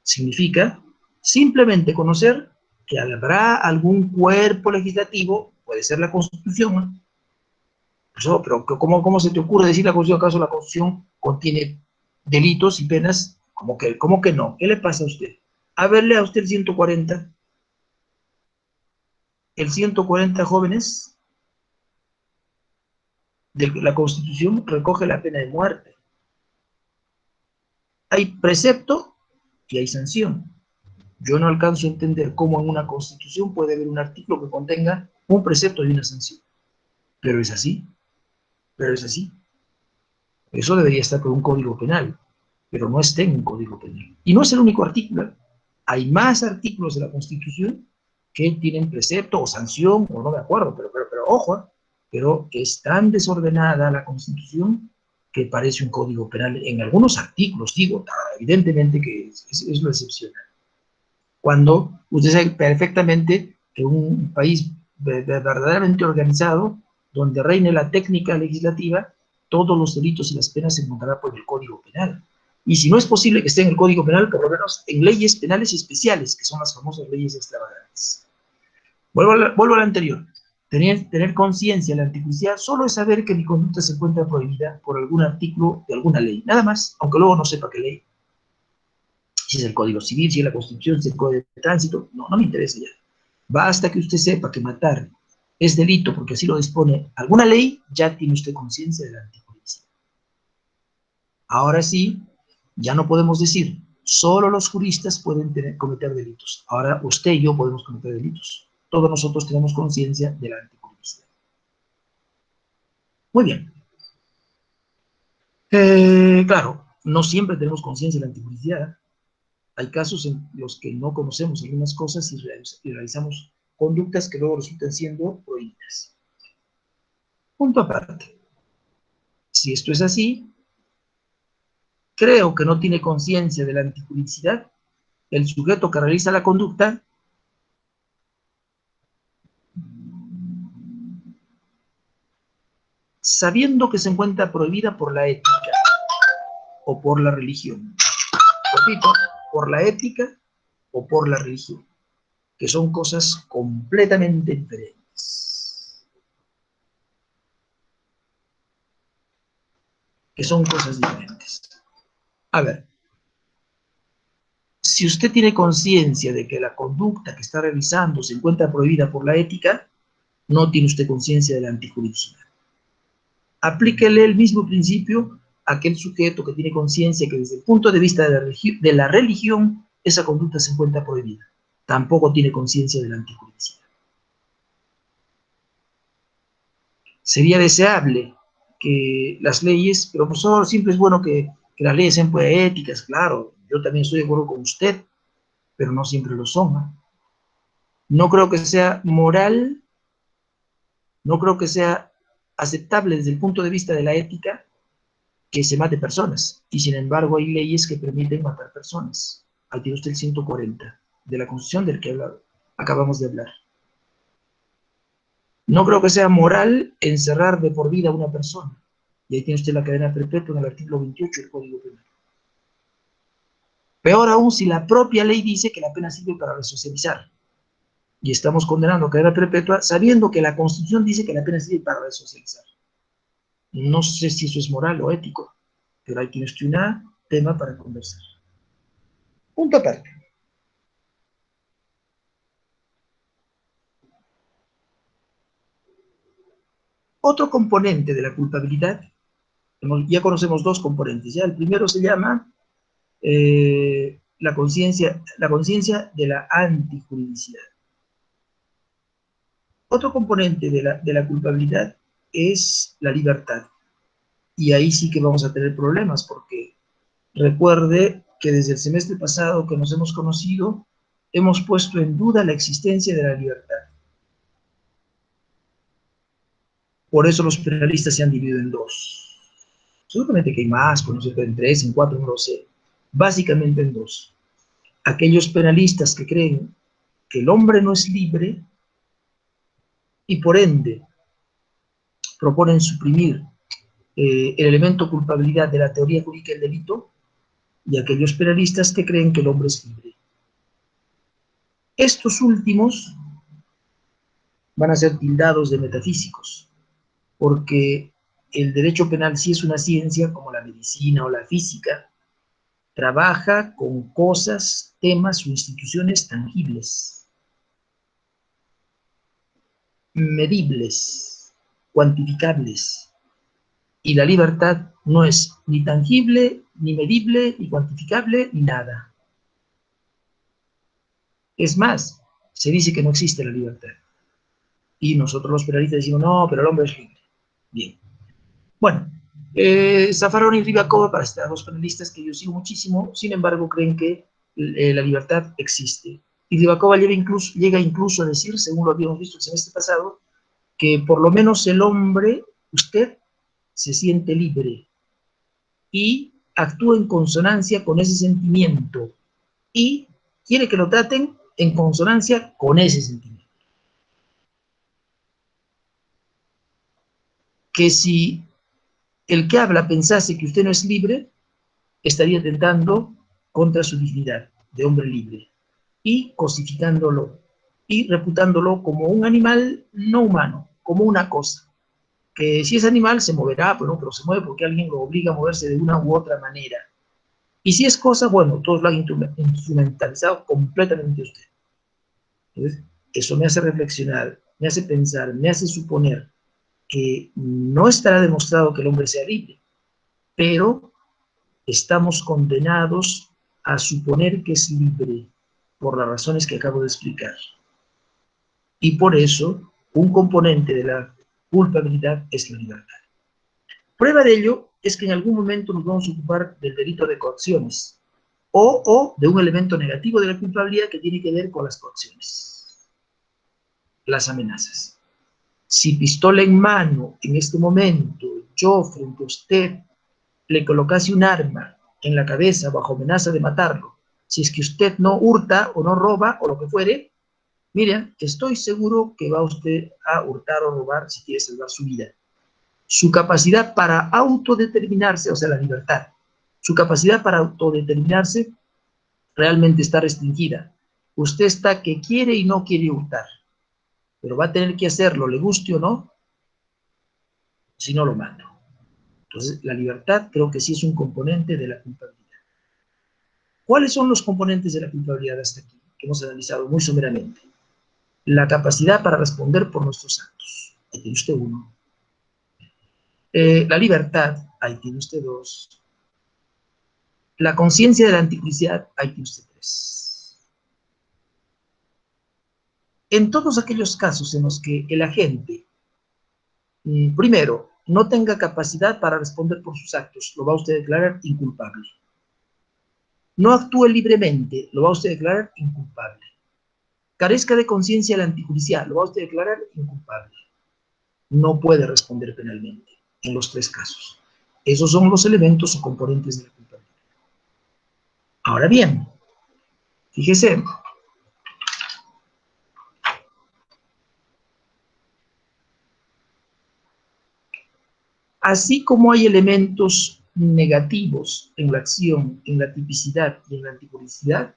Significa simplemente conocer que habrá algún cuerpo legislativo, puede ser la Constitución, pero ¿cómo se te ocurre decir la Constitución? ¿Acaso la Constitución contiene delitos y penas? ¿Cómo que no? ¿Qué le pasa a usted? A ver, lea usted el 140. El 140, jóvenes, de la Constitución recoge la pena de muerte. Hay precepto y hay sanción. Yo no alcanzo a entender cómo en una Constitución puede haber un artículo que contenga un precepto y una sanción. Pero es así. Eso debería estar por un Código Penal, pero no está en un Código Penal. Y no es el único artículo. Hay más artículos de la Constitución que tienen precepto o sanción, o no me acuerdo, pero ojo, pero es tan desordenada la Constitución que parece un Código Penal en algunos artículos, digo, evidentemente que es lo excepcional. Cuando usted sabe perfectamente que un país verdaderamente organizado, donde reine la técnica legislativa, todos los delitos y las penas se encontrarán por el Código Penal. Y si no es posible que esté en el Código Penal, por lo menos en leyes penales especiales, que son las famosas leyes extravagantes. Vuelvo a lo anterior. Tener conciencia de la antijusticia solo es saber que mi conducta se encuentra prohibida por algún artículo de alguna ley. Nada más, aunque luego no sepa qué ley. Si es el Código Civil, si es la Constitución, si es el Código de Tránsito, no me interesa ya. Basta que usted sepa que matar es delito porque así lo dispone alguna ley, ya tiene usted conciencia de la antijusticia. Ahora sí, ya no podemos decir, solo los juristas pueden cometer delitos. Ahora usted y yo podemos cometer delitos. Todos nosotros tenemos conciencia de la antipublicidad. Muy bien. Claro, no siempre tenemos conciencia de la antipublicidad. Hay casos en los que no conocemos algunas cosas y realizamos conductas que luego resultan siendo prohibidas. Punto aparte. Si esto es así, creo que no tiene conciencia de la antipublicidad el sujeto que realiza la conducta sabiendo que se encuentra prohibida por la ética o por la religión. Repito, por la ética o por la religión, que son cosas completamente diferentes. Que son cosas diferentes. A ver, si usted tiene conciencia de que la conducta que está realizando se encuentra prohibida por la ética, no tiene usted conciencia de la antijuridicidad. Aplíquele el mismo principio a aquel sujeto que tiene conciencia que desde el punto de vista de la religión esa conducta se encuentra prohibida. Tampoco tiene conciencia de la antijuridicidad. Sería deseable que las leyes, pero profesor, siempre es bueno que las leyes sean poéticas, claro, yo también estoy de acuerdo con usted, pero no siempre lo son. No creo que sea moral, no creo que sea aceptable desde el punto de vista de la ética que se mate personas, y sin embargo hay leyes que permiten matar personas. Ahí tiene usted el 140 de la Constitución del que acabamos de hablar. No creo que sea moral encerrar de por vida a una persona, y ahí tiene usted la cadena perpetua en el artículo 28 del Código Penal. Peor aún si la propia ley dice que la pena sirve para resocializar, y estamos condenando a cadena perpetua sabiendo que la Constitución dice que la pena sirve para resocializar. No sé si eso es moral o ético, pero ahí tiene usted un tema para conversar. Punto aparte. Otro componente de la culpabilidad, ya conocemos dos componentes, ya el primero se llama la conciencia de la antijuridicidad. Otro componente de la culpabilidad es la libertad, y ahí sí que vamos a tener problemas, porque recuerde que desde el semestre pasado que nos hemos conocido, hemos puesto en duda la existencia de la libertad. Por eso los penalistas se han dividido en dos. Seguramente que hay más, en tres, en cuatro, no lo sé. Básicamente en dos. Aquellos penalistas que creen que el hombre no es libre y por ende proponen suprimir el elemento culpabilidad de la teoría jurídica del delito, y aquellos penalistas que creen que el hombre es libre. Estos últimos van a ser tildados de metafísicos, porque el derecho penal sí es una ciencia como la medicina o la física, trabaja con cosas, temas o instituciones tangibles, medibles, cuantificables, y la libertad no es ni tangible, ni medible, ni cuantificable, ni nada. Es más, se dice que no existe la libertad. Y nosotros los penalistas decimos, no, pero el hombre es libre. Bien. Bueno, Zaffaroni y Rivacoba, para estar dos penalistas que yo sigo muchísimo, sin embargo, creen que la libertad existe. Y Rivacoba llega incluso a decir, según lo habíamos visto el semestre pasado, que por lo menos el hombre, usted, se siente libre y actúa en consonancia con ese sentimiento y quiere que lo traten en consonancia con ese sentimiento. Que si el que habla pensase que usted no es libre, estaría atentando contra su dignidad de hombre libre y cosificándolo y reputándolo como un animal no humano, como una cosa, que si es animal se moverá, pero se mueve porque alguien lo obliga a moverse de una u otra manera. Y si es cosa, bueno, todos lo han instrumentalizado completamente usted. Entonces, eso me hace reflexionar, me hace pensar, me hace suponer que no estará demostrado que el hombre sea libre, pero estamos condenados a suponer que es libre por las razones que acabo de explicar. Y por eso, un componente de la culpabilidad es la libertad. Prueba de ello es que en algún momento nos vamos a ocupar del delito de coacciones o de un elemento negativo de la culpabilidad que tiene que ver con las coacciones, las amenazas. Si pistola en mano, en este momento, yo frente a usted le colocase un arma en la cabeza bajo amenaza de matarlo, si es que usted no hurta o no roba o lo que fuere, miren, estoy seguro que va usted a hurtar o robar si quiere salvar su vida. Su capacidad para autodeterminarse, o sea, la libertad, su capacidad para autodeterminarse realmente está restringida. Usted está que quiere y no quiere hurtar, pero va a tener que hacerlo, le guste o no, si no lo mato. Entonces, la libertad creo que sí es un componente de la culpabilidad. ¿Cuáles son los componentes de la culpabilidad hasta aquí? Que hemos analizado muy someramente. La capacidad para responder por nuestros actos. Ahí tiene usted uno. La libertad. Ahí tiene usted dos. La conciencia de la antijuiciedad. Ahí tiene usted tres. En todos aquellos casos en los que el agente, primero, no tenga capacidad para responder por sus actos, lo va usted a declarar inculpable. No actúe libremente, lo va usted a declarar inculpable. Carezca de conciencia la antijudicial, lo va usted a declarar inculpable. No puede responder penalmente en los tres casos. Esos son los elementos o componentes de la culpabilidad. Ahora bien, fíjese, así como hay elementos negativos en la acción, en la tipicidad y en la antijudicialidad,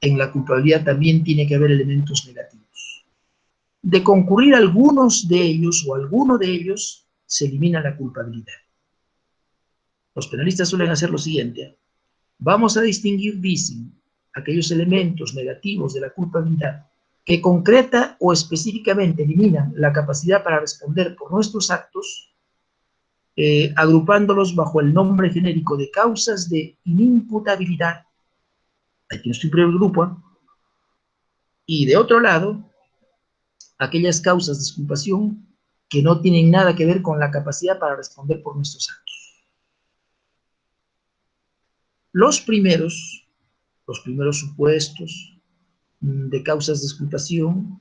en la culpabilidad también tiene que haber elementos negativos. De concurrir algunos de ellos o alguno de ellos, se elimina la culpabilidad. Los penalistas suelen hacer lo siguiente. Vamos a distinguir, dicen, aquellos elementos negativos de la culpabilidad que concreta o específicamente eliminan la capacidad para responder por nuestros actos, agrupándolos bajo el nombre genérico de causas de inimputabilidad. Ahí tienes tu primer grupo. Y de otro lado, aquellas causas de exculpación que no tienen nada que ver con la capacidad para responder por nuestros actos. Los primeros supuestos de causas de exculpación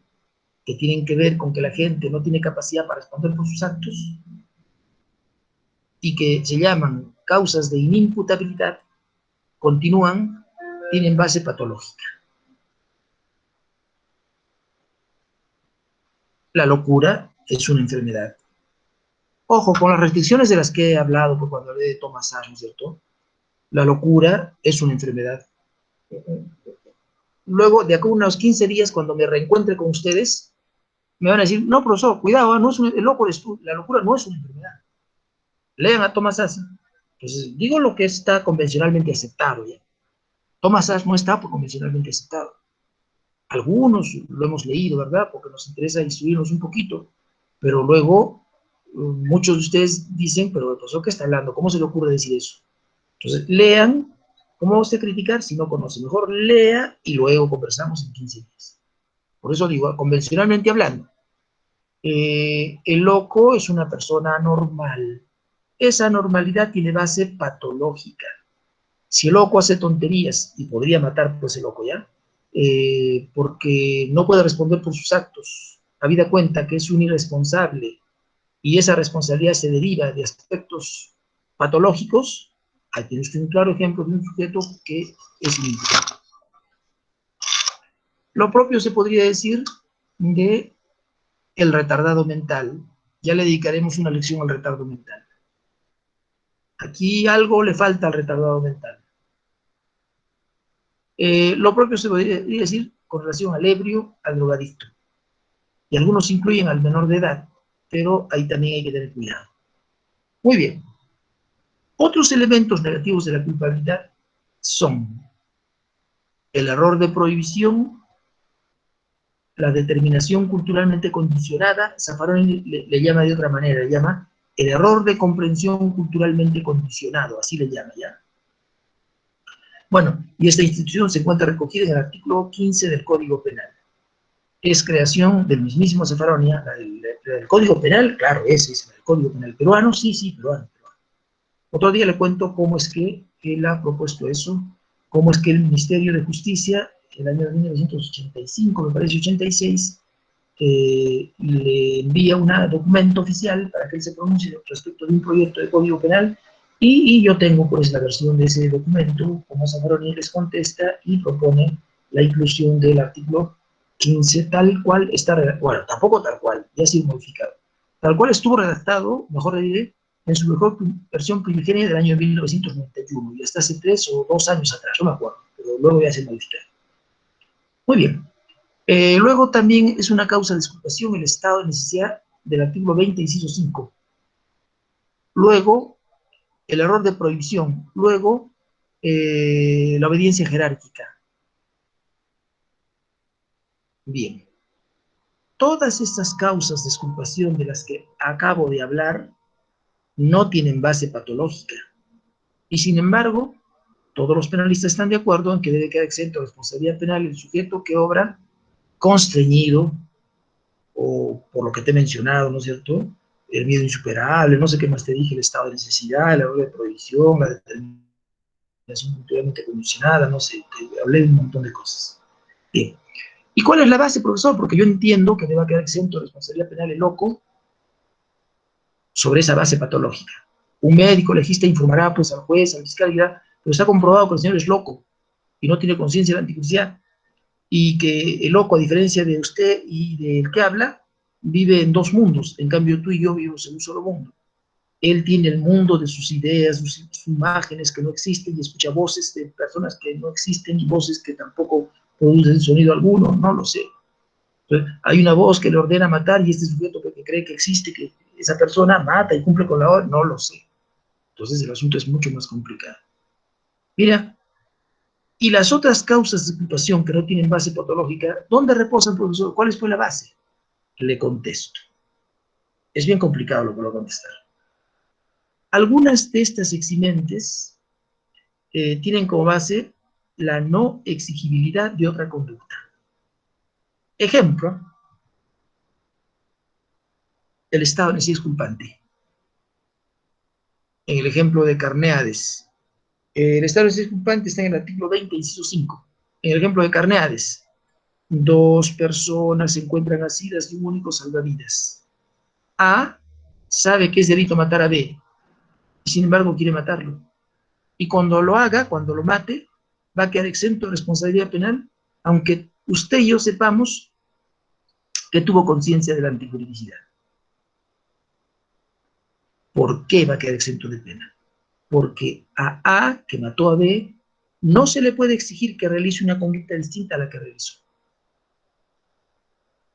que tienen que ver con que la gente no tiene capacidad para responder por sus actos y que se llaman causas de inimputabilidad, continúan, tienen base patológica. La locura es una enfermedad. Ojo, con las restricciones de las que he hablado pues, cuando hablé de Thomas Sachs, ¿no es cierto? La locura es una enfermedad. Luego, de acá a unos 15 días, cuando me reencuentre con ustedes, me van a decir, no, profesor, cuidado, no es el loco eres tú. La locura no es una enfermedad. Lean a Thomas Sachs. Entonces, digo lo que está convencionalmente aceptado ya. Thomas Sachs no está convencionalmente aceptado. Algunos lo hemos leído, ¿verdad? Porque nos interesa instruirnos un poquito, pero luego muchos de ustedes dicen, pero profesor, ¿qué está hablando? ¿Cómo se le ocurre decir eso? Entonces, lean. ¿Cómo va usted a criticar si no conoce? Mejor lea y luego conversamos en 15 días. Por eso digo, convencionalmente hablando, el loco es una persona anormal. Esa anormalidad tiene base patológica. Si el loco hace tonterías, y podría matar pues el loco ya, porque no puede responder por sus actos, habida cuenta que es un irresponsable, y esa responsabilidad se deriva de aspectos patológicos, ahí tiene usted un claro ejemplo de un sujeto que es inimputable. Lo propio se podría decir de el retardado mental. Ya le dedicaremos una lección al retardo mental. Aquí algo le falta al retardado mental. Lo propio se podría decir con relación al ebrio, al drogadicto. Y algunos incluyen al menor de edad, pero ahí también hay que tener cuidado. Muy bien. Otros elementos negativos de la culpabilidad son el error de prohibición, la determinación culturalmente condicionada. Zaffaroni le llama de otra manera, le llama el error de comprensión culturalmente condicionado, así le llama ya. Bueno, y esta institución se encuentra recogida en el artículo 15 del Código Penal. Es creación del mismísimo Zaffaroni, del Código Penal, claro, ese es el Código Penal peruano, sí, peruano. Otro día le cuento cómo es que él ha propuesto eso, cómo es que el Ministerio de Justicia, en el año 1985, me parece 86, le envía un documento oficial para que él se pronuncie respecto de un proyecto de Código Penal, y yo tengo pues la versión de ese documento, como Zaffaroni les contesta y propone la inclusión del artículo 15 tal cual está redactado, bueno, tampoco tal cual, ya ha sido modificado, tal cual estuvo redactado, mejor le diré, en su mejor versión primigenia del año 1991, y hasta hace 3 o 2 años atrás, no me acuerdo, pero luego ya se modificó. Muy bien. Luego también es una causa de exculpación el estado de necesidad del artículo 20, inciso 5. Luego, el error de prohibición. Luego, la obediencia jerárquica. Bien. Todas estas causas de exculpación de las que acabo de hablar no tienen base patológica. Y sin embargo, todos los penalistas están de acuerdo en que debe quedar exento de responsabilidad penal el sujeto que obra constreñido, o por lo que te he mencionado, ¿no es cierto? El miedo insuperable, no sé qué más te dije, el estado de necesidad, el error de prohibición, la determinación culturalmente condicionada, no sé, te hablé de un montón de cosas. Bien. ¿Y cuál es la base, profesor? Porque yo entiendo que deba quedar exento de responsabilidad penal el loco sobre esa base patológica. Un médico legista informará pues al juez, al fiscal, y dirá, pero está comprobado que el señor es loco y no tiene conciencia de la antijusticia, y que el loco, a diferencia de usted y del que habla, vive en dos mundos. En cambio, tú y yo vivimos en un solo mundo. Él tiene el mundo de sus ideas, sus imágenes que no existen, y escucha voces de personas que no existen y voces que tampoco producen sonido alguno, no lo sé. Entonces, hay una voz que le ordena matar, y este sujeto que cree que existe, que esa persona mata y cumple con la orden, no lo sé. Entonces el asunto es mucho más complicado. Mira, y las otras causas de ocupación que no tienen base patológica, ¿dónde reposan, profesor? ¿Cuál fue la base? Le contesto. Es bien complicado lo que voy a contestar. Algunas de estas eximentes tienen como base la no exigibilidad de otra conducta. Ejemplo, el estado de necesidad culpante. En el ejemplo de Carneades, el estado de necesidad culpante está en el artículo 20, inciso 5. En el ejemplo de Carneades, dos personas se encuentran asidas de un único salvavidas. A sabe que es delito matar a B, y sin embargo quiere matarlo. Y cuando lo haga, cuando lo mate, va a quedar exento de responsabilidad penal, aunque usted y yo sepamos que tuvo conciencia de la antijuridicidad. ¿Por qué va a quedar exento de pena? Porque a A, que mató a B, no se le puede exigir que realice una conducta distinta a la que realizó.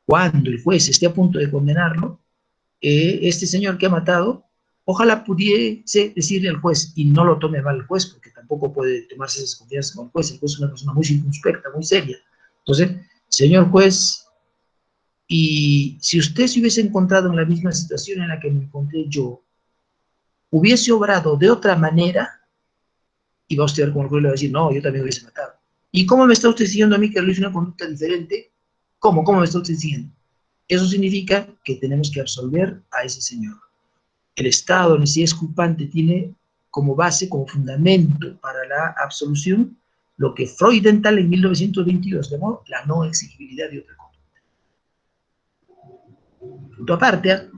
Cuando el juez esté a punto de condenarlo, este señor que ha matado, ojalá pudiese decirle al juez, y no lo tome mal el juez, porque tampoco puede tomarse esas confianzas con el juez es una persona muy circunspecta, muy seria. Entonces, señor juez, y si usted se hubiese encontrado en la misma situación en la que me encontré yo, hubiese obrado de otra manera, y va usted a ver como el juez le va a decir, no, yo también hubiese matado. ¿Y cómo me está usted diciendo a mí que realice una conducta diferente? ¿Cómo? ¿Cómo me está usted diciendo? Eso significa que tenemos que absolver a ese señor. El estado de necesidad culpante tiene como base, como fundamento para la absolución, lo que Freudenthal en 1922 llamó la no exigibilidad de otra conducta. Punto aparte,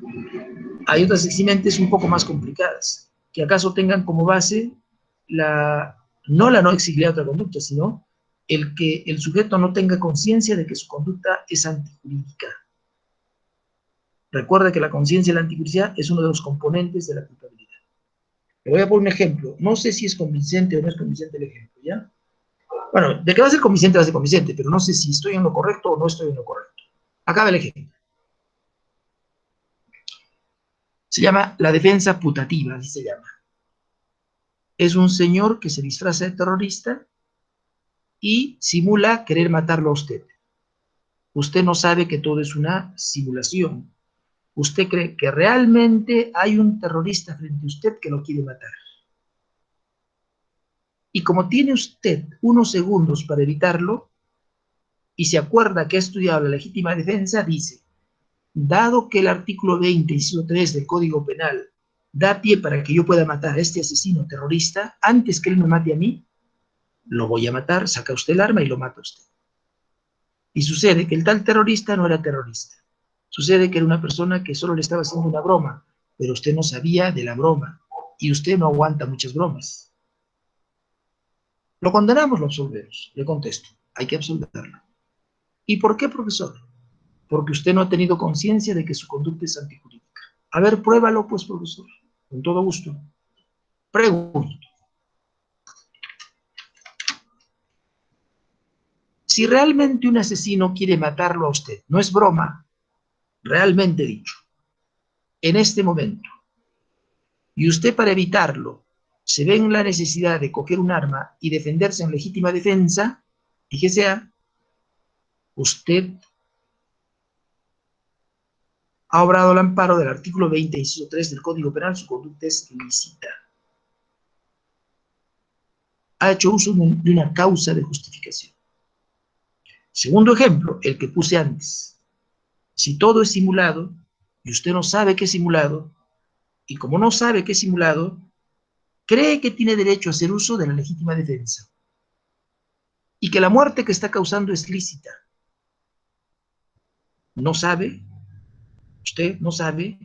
hay otras eximentes un poco más complicadas, que acaso tengan como base no la no exigibilidad de otra conducta, sino el que el sujeto no tenga conciencia de que su conducta es antijurídica. Recuerda que la conciencia de la antijuridicidad es uno de los componentes de la culpabilidad. Le voy a poner un ejemplo. No sé si es convincente o no es convincente el ejemplo, ¿ya? Bueno, de que va a ser convincente, va a ser convincente, pero no sé si estoy en lo correcto o no estoy en lo correcto. Acá va el ejemplo. Se llama la defensa putativa, así se llama. Es un señor que se disfraza de terrorista y simula querer matarlo a usted. Usted no sabe que todo es una simulación. Usted cree que realmente hay un terrorista frente a usted que lo quiere matar. Y como tiene usted unos segundos para evitarlo, y se acuerda que ha estudiado la legítima defensa, dice, dado que el artículo 20, inciso 3 del Código Penal da pie para que yo pueda matar a este asesino terrorista, antes que él me mate a mí, lo voy a matar, saca usted el arma y lo mata usted. Y sucede que el tal terrorista no era terrorista. Sucede que era una persona que solo le estaba haciendo una broma, pero usted no sabía de la broma, y usted no aguanta muchas bromas. ¿Lo condenamos, lo absolvemos? Le contesto, hay que absolverlo. ¿Y por qué, profesor? Porque usted no ha tenido conciencia de que su conducta es antijurídica. A ver, pruébalo, pues, profesor, con todo gusto. Pregunto. Si realmente un asesino quiere matarlo a usted, no es broma, realmente dicho, en este momento, y usted para evitarlo se ve en la necesidad de coger un arma y defenderse en legítima defensa, fíjese, usted ha obrado al amparo del artículo 20, inciso 3 del Código Penal, su conducta es ilícita. Ha hecho uso de una causa de justificación. Segundo ejemplo, el que puse antes. Si todo es simulado y usted no sabe que es simulado, y como no sabe que es simulado, cree que tiene derecho a hacer uso de la legítima defensa y que la muerte que está causando es lícita. No sabe, usted no sabe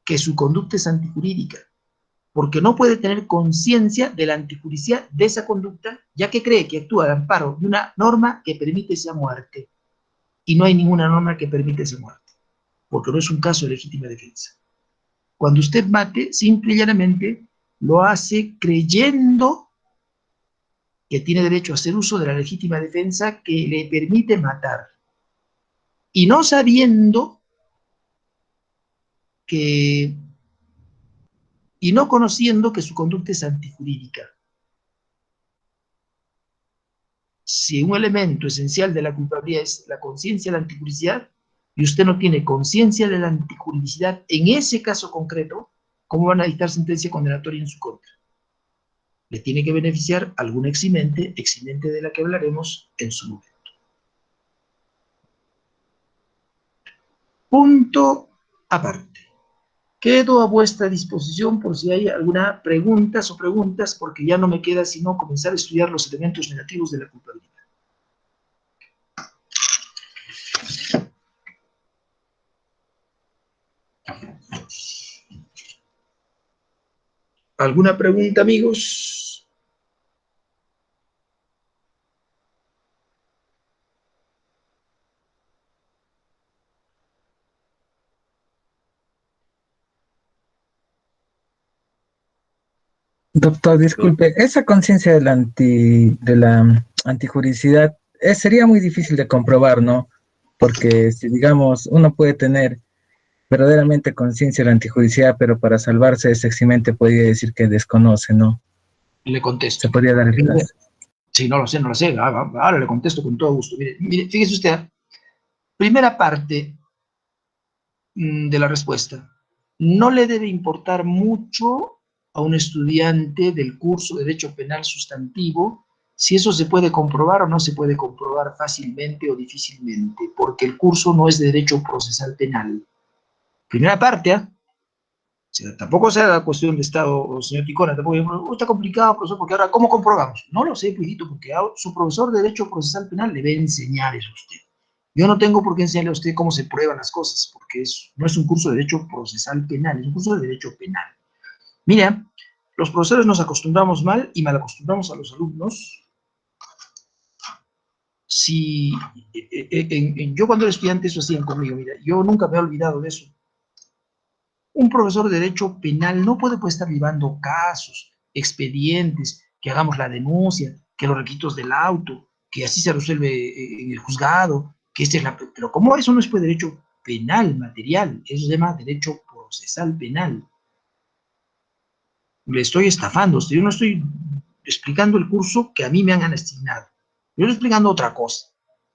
que su conducta es antijurídica, porque no puede tener conciencia de la antijuricidad de esa conducta, ya que cree que actúa al amparo de una norma que permite esa muerte, y no hay ninguna norma que permite esa muerte, porque no es un caso de legítima defensa. Cuando usted mate, simple y llanamente lo hace creyendo que tiene derecho a hacer uso de la legítima defensa que le permite matar, y no sabiendo que, y no conociendo que su conducta es antijurídica. Si un elemento esencial de la culpabilidad es la conciencia de la antijuricidad, y usted no tiene conciencia de la antijuridicidad en ese caso concreto, ¿cómo van a dictar sentencia condenatoria en su contra? Le tiene que beneficiar alguna eximente de la que hablaremos en su momento. Punto aparte. Quedo a vuestra disposición por si hay alguna preguntas o preguntas, porque ya no me queda sino comenzar a estudiar los elementos negativos de la culpabilidad. ¿Alguna pregunta, amigos? Doctor, disculpe, esa conciencia de la antijuricidad sería muy difícil de comprobar, ¿no? Porque si, digamos, uno puede tener verdaderamente conciencia de la antijuricidad, pero para salvarse de ese eximente podría decir que desconoce, ¿no? Le contesto. Se podría dar el caso. Sí, no lo sé, no lo sé. Ahora le contesto con todo gusto. Mire, fíjese usted, primera parte de la respuesta. No le debe importar mucho a un estudiante del curso de Derecho Penal Sustantivo si eso se puede comprobar o no se puede comprobar fácilmente o difícilmente, porque el curso no es de Derecho Procesal Penal. Primera parte, ¿eh? O sea, tampoco sea la cuestión de Estado, señor Ticona, tampoco está complicado, profesor, porque ahora, ¿cómo comprobamos? No lo sé, Pujito, porque su profesor de Derecho Procesal Penal le va a enseñar eso a usted. Yo no tengo por qué enseñarle a usted cómo se prueban las cosas, porque no es un curso de Derecho Procesal Penal, es un curso de Derecho Penal. Mira, los profesores nos acostumbramos mal y mal acostumbramos a los alumnos. Si yo cuando era estudiante eso hacían conmigo, mira, yo nunca me he olvidado de eso. Un profesor de derecho penal no puede pues, estar llevando casos, expedientes, que hagamos la denuncia, que los requisitos del auto, que así se resuelve en el juzgado, que esta es la... Pero como eso no es pues, derecho penal, material, eso se llama derecho procesal penal. Le estoy estafando, yo no estoy explicando el curso que a mí me han asignado. Yo estoy explicando otra cosa.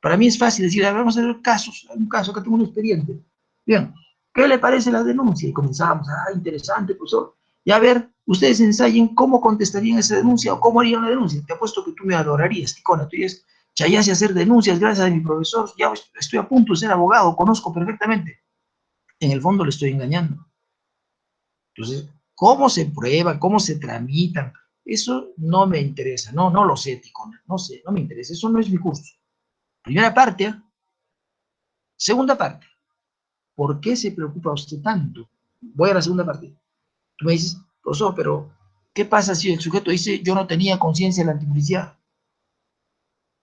Para mí es fácil decir, vamos a ver casos, hay un caso que tengo un expediente. Bien, ¿qué le parece la denuncia? Y comenzamos, interesante, profesor. Y a ver, ustedes ensayen cómo contestarían esa denuncia o cómo harían la denuncia. Te apuesto que tú me adorarías, Ticona. Tú dices, ya sé hacer denuncias gracias a mi profesor, ya estoy a punto de ser abogado, conozco perfectamente. En el fondo le estoy engañando. Entonces, ¿cómo se prueba? ¿Cómo se tramitan? Eso no me interesa. No lo sé, Ticona. No sé, no me interesa. Eso no es mi curso. Primera parte. Segunda parte. ¿Por qué se preocupa usted tanto? Voy a la segunda parte. Tú me dices, profesor, pero ¿qué pasa si el sujeto dice yo no tenía conciencia de la antipublicidad?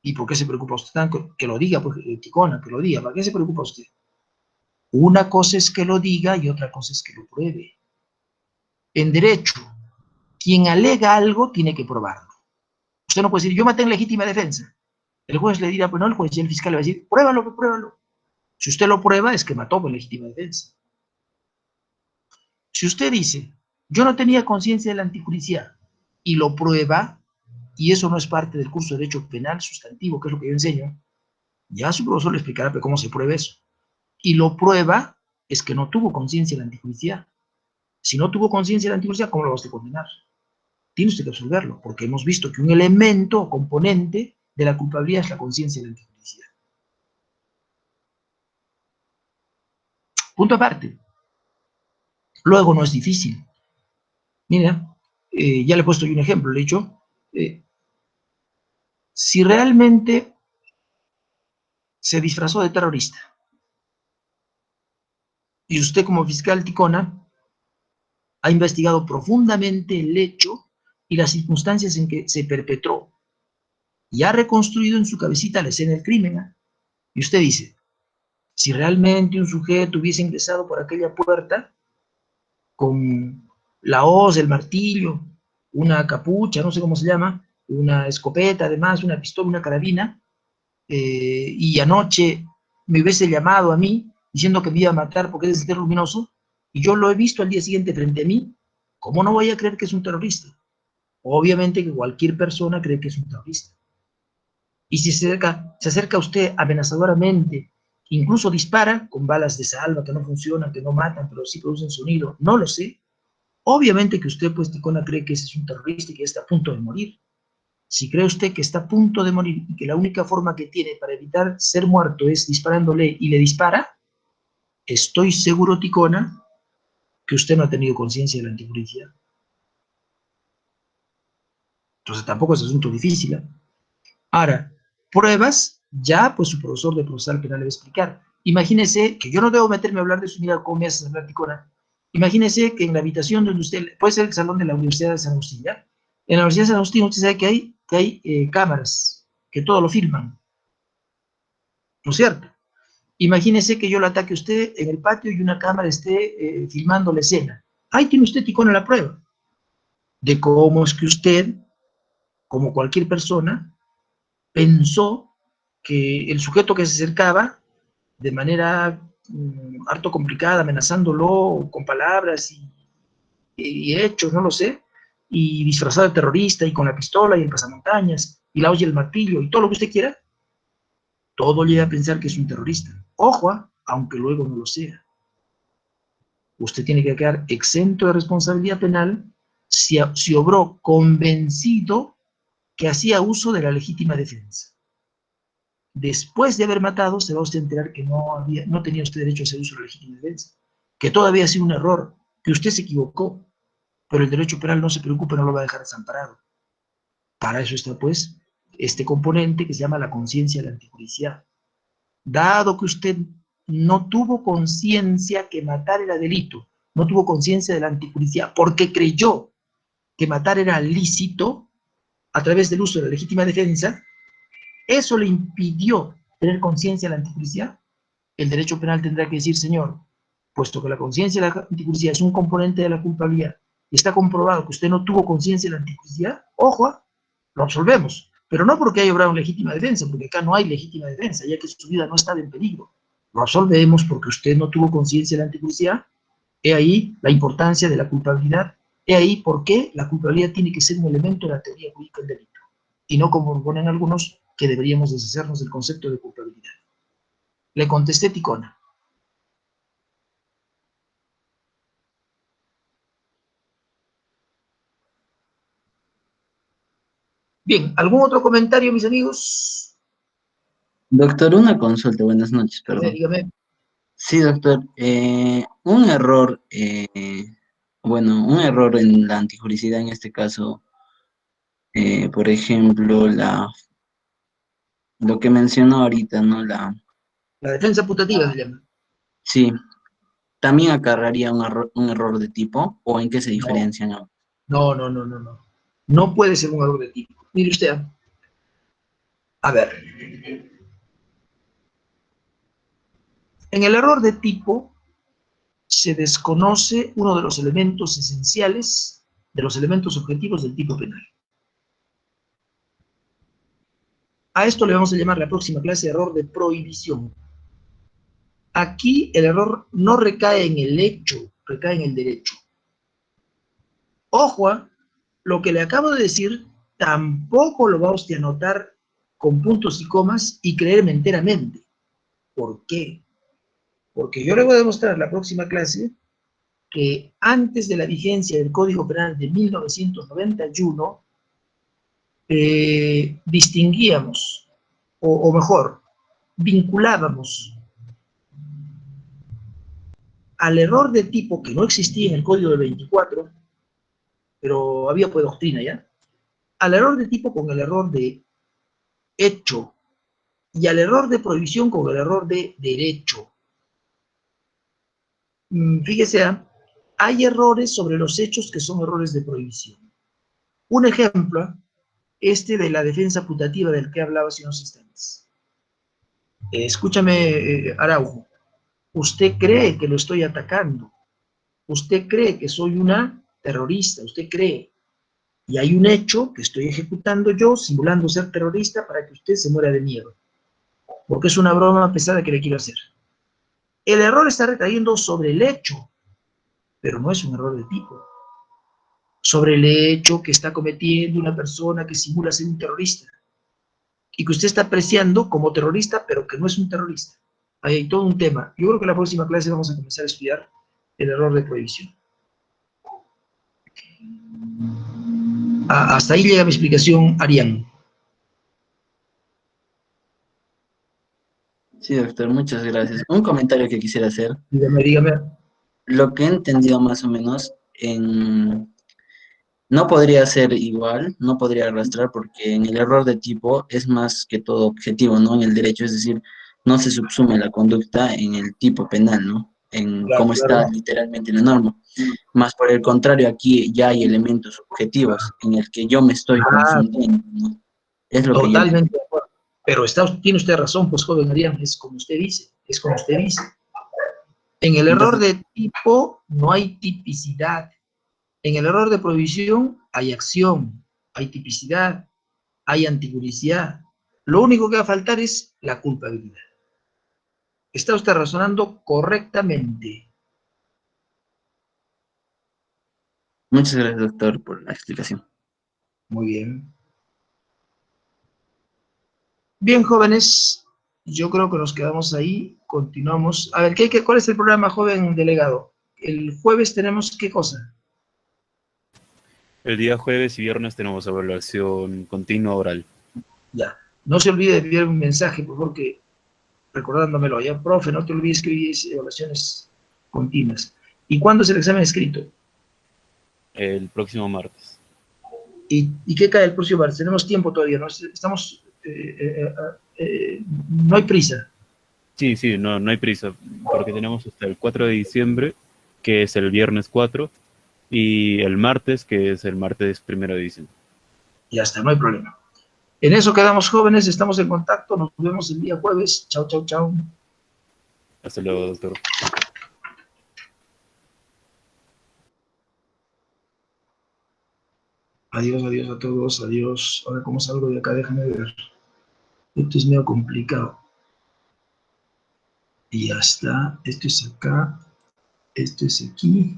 ¿Y por qué se preocupa usted tanto? Que lo diga, pues, Ticona, que lo diga. ¿Para qué se preocupa usted? Una cosa es que lo diga y otra cosa es que lo pruebe. En derecho, quien alega algo tiene que probarlo. Usted no puede decir, yo maté en legítima defensa. El juez le dirá, pues no, el juez y el fiscal le va a decir, pruébalo, pruébalo. Si usted lo prueba, es que mató por legítima defensa. Si usted dice, yo no tenía conciencia de la antijusticia y lo prueba, y eso no es parte del curso de Derecho Penal sustantivo, que es lo que yo enseño, ya su profesor le explicará cómo se prueba eso. Y lo prueba, es que no tuvo conciencia de la antijusticia. Si no tuvo conciencia de la antijusticia, ¿cómo lo vas a condenar? Tiene usted que absolverlo, porque hemos visto que un elemento o componente de la culpabilidad es la conciencia de la antijusticia. Punto aparte. Luego no es difícil. Mira, ya le he puesto yo un ejemplo, le he dicho, si realmente se disfrazó de terrorista y usted como fiscal Ticona ha investigado profundamente el hecho y las circunstancias en que se perpetró y ha reconstruido en su cabecita la escena del crimen, y usted dice, si realmente un sujeto hubiese ingresado por aquella puerta con la hoz, el martillo, una capucha, no sé cómo se llama, una escopeta, además, una pistola, una carabina, y anoche me hubiese llamado a mí diciendo que me iba a matar porque es el luminoso, y yo lo he visto al día siguiente frente a mí, ¿cómo no voy a creer que es un terrorista? Obviamente que cualquier persona cree que es un terrorista. Y si se acerca a usted amenazadoramente, incluso dispara con balas de salva que no funcionan, que no matan, pero sí producen sonido, no lo sé. Obviamente que usted, pues, Ticona, cree que ese es un terrorista y que está a punto de morir. Si cree usted que está a punto de morir y que la única forma que tiene para evitar ser muerto es disparándole y le dispara, estoy seguro, Ticona, que usted no ha tenido conciencia de la antijusticia. Entonces tampoco es asunto difícil, ¿eh? Ahora, pruebas, ya pues su profesor de procesal penal le va a explicar. Imagínese que yo no debo meterme a hablar de su mira cómo me haces hablar, Ticona. Imagínese que en la habitación donde usted, puede ser el salón de la Universidad de San Agustín, ¿ya? En la Universidad de San Agustín usted sabe que hay cámaras, que todo lo filman, ¿no es cierto? Imagínese que yo le ataque a usted en el patio y una cámara esté filmando la escena. Ahí tiene usted, Ticona, la prueba de cómo es que usted, como cualquier persona, pensó que el sujeto que se acercaba de manera harto complicada, amenazándolo con palabras y hechos, no lo sé, y disfrazado de terrorista y con la pistola y el pasamontañas y la olla y el martillo y todo lo que usted quiera, todo lleva a pensar que es un terrorista. Ojo, aunque luego no lo sea. Usted tiene que quedar exento de responsabilidad penal si obró convencido que hacía uso de la legítima defensa. Después de haber matado, se va a usted a enterar que no tenía usted derecho a hacer uso de la legítima defensa, que todo había sido un error, que usted se equivocó, pero el derecho penal no se preocupe, no lo va a dejar desamparado. Para eso está, pues, este componente que se llama la conciencia de la antijusticia. Dado que usted no tuvo conciencia que matar era delito, no tuvo conciencia de la antijusticia, porque creyó que matar era lícito a través del uso de la legítima defensa, eso le impidió tener conciencia de la antijusticia. El derecho penal tendrá que decir, señor, puesto que la conciencia de la anticuriosidad es un componente de la culpabilidad, y está comprobado que usted no tuvo conciencia de la anticuriosidad, ojo, lo absolvemos, pero no porque haya obrado en legítima defensa, porque acá no hay legítima defensa, ya que su vida no estaba en peligro. Lo absolvemos porque usted no tuvo conciencia de la anticuriosidad. He ahí la importancia de la culpabilidad. He ahí por qué la culpabilidad tiene que ser un elemento de la teoría jurídica del delito, y no como ponen algunos que deberíamos deshacernos del concepto de culpabilidad. Le contesté, Ticona. Bien, ¿algún otro comentario, mis amigos? Doctor, una consulta, buenas noches, perdón. Dígame. Sí, doctor, un error, un error en la antijuricidad en este caso, por ejemplo, lo que mencionó ahorita, ¿no? La defensa putativa se llama. Sí, ¿también acarrearía un error de tipo o en qué se No, diferencian? no. No puede ser un error de tipo. Mire usted, a ver. En el error de tipo se desconoce uno de los elementos esenciales, de los elementos objetivos del tipo penal. A esto le vamos a llamar la próxima clase error de prohibición. Aquí el error no recae en el hecho, recae en el derecho. Ojo, lo que le acabo de decir tampoco lo va usted a notar con puntos y comas y creerme enteramente. ¿Por qué? Porque yo le voy a demostrar en la próxima clase que antes de la vigencia del Código Penal de 1991, distinguíamos, o mejor, vinculábamos al error de tipo que no existía en el Código del 24, pero había pues doctrina ya, al error de tipo con el error de hecho y al error de prohibición con el error de derecho. Fíjese, hay errores sobre los hechos que son errores de prohibición. Un ejemplo, este de la defensa putativa del que hablaba hace unos instantes. Escúchame, Araujo, usted cree que lo estoy atacando, usted cree que soy una terrorista, usted cree, y hay un hecho que estoy ejecutando yo simulando ser terrorista para que usted se muera de miedo, porque es una broma pesada que le quiero hacer. El error está recayendo sobre el hecho, pero no es un error de tipo. Sobre el hecho que está cometiendo una persona que simula ser un terrorista y que usted está apreciando como terrorista, pero que no es un terrorista. Ahí hay todo un tema. Yo creo que en la próxima clase vamos a comenzar a estudiar el error de prohibición. Hasta ahí llega mi explicación, Arián. Sí, doctor, muchas gracias. Un comentario que quisiera hacer. Dígame. Lo que he entendido más o menos, no podría ser igual, no podría arrastrar, porque en el error de tipo es más que todo objetivo, ¿no? En el derecho, es decir, no se subsume la conducta en el tipo penal, ¿no? En Claro, cómo está literalmente la norma. Más por el contrario, aquí ya hay elementos objetivos en el que yo me estoy confundiendo, ¿no? Es lo que yo... Totalmente de acuerdo. Pero tiene usted razón, pues, joven Arián, es como usted dice, es como usted dice. En el error Entonces, de tipo no hay tipicidad. En el error de prohibición hay acción, hay tipicidad, hay antiguricidad. Lo único que va a faltar es la culpabilidad. Está usted razonando correctamente. muchas gracias, doctor, por la explicación. Muy bien. Bien, jóvenes, yo creo que nos quedamos ahí, continuamos. A ver, ¿cuál es el programa, joven delegado? El jueves tenemos ¿qué cosa? El día jueves y viernes tenemos evaluación continua oral. Ya. No se olvide de enviar un mensaje, por favor, recordándomelo. Ya, profe, no te olvides que hoy es evaluaciones continuas. ¿Y cuándo es el examen escrito? El próximo martes. ¿Y qué cae el próximo martes? Tenemos tiempo todavía, ¿no? Estamos... no hay prisa. Sí, no hay prisa, porque tenemos hasta el 4 de diciembre, que es el viernes 4, y el martes, que es el martes 1 de diciembre. Ya está, no hay problema. En eso quedamos, jóvenes, estamos en contacto, nos vemos el día jueves. Chao. Hasta luego, doctor. Adiós, adiós a todos, adiós. Ahora, ¿cómo salgo de acá? Déjame ver. Esto es medio complicado. Y ya está. Esto es acá. Esto es aquí.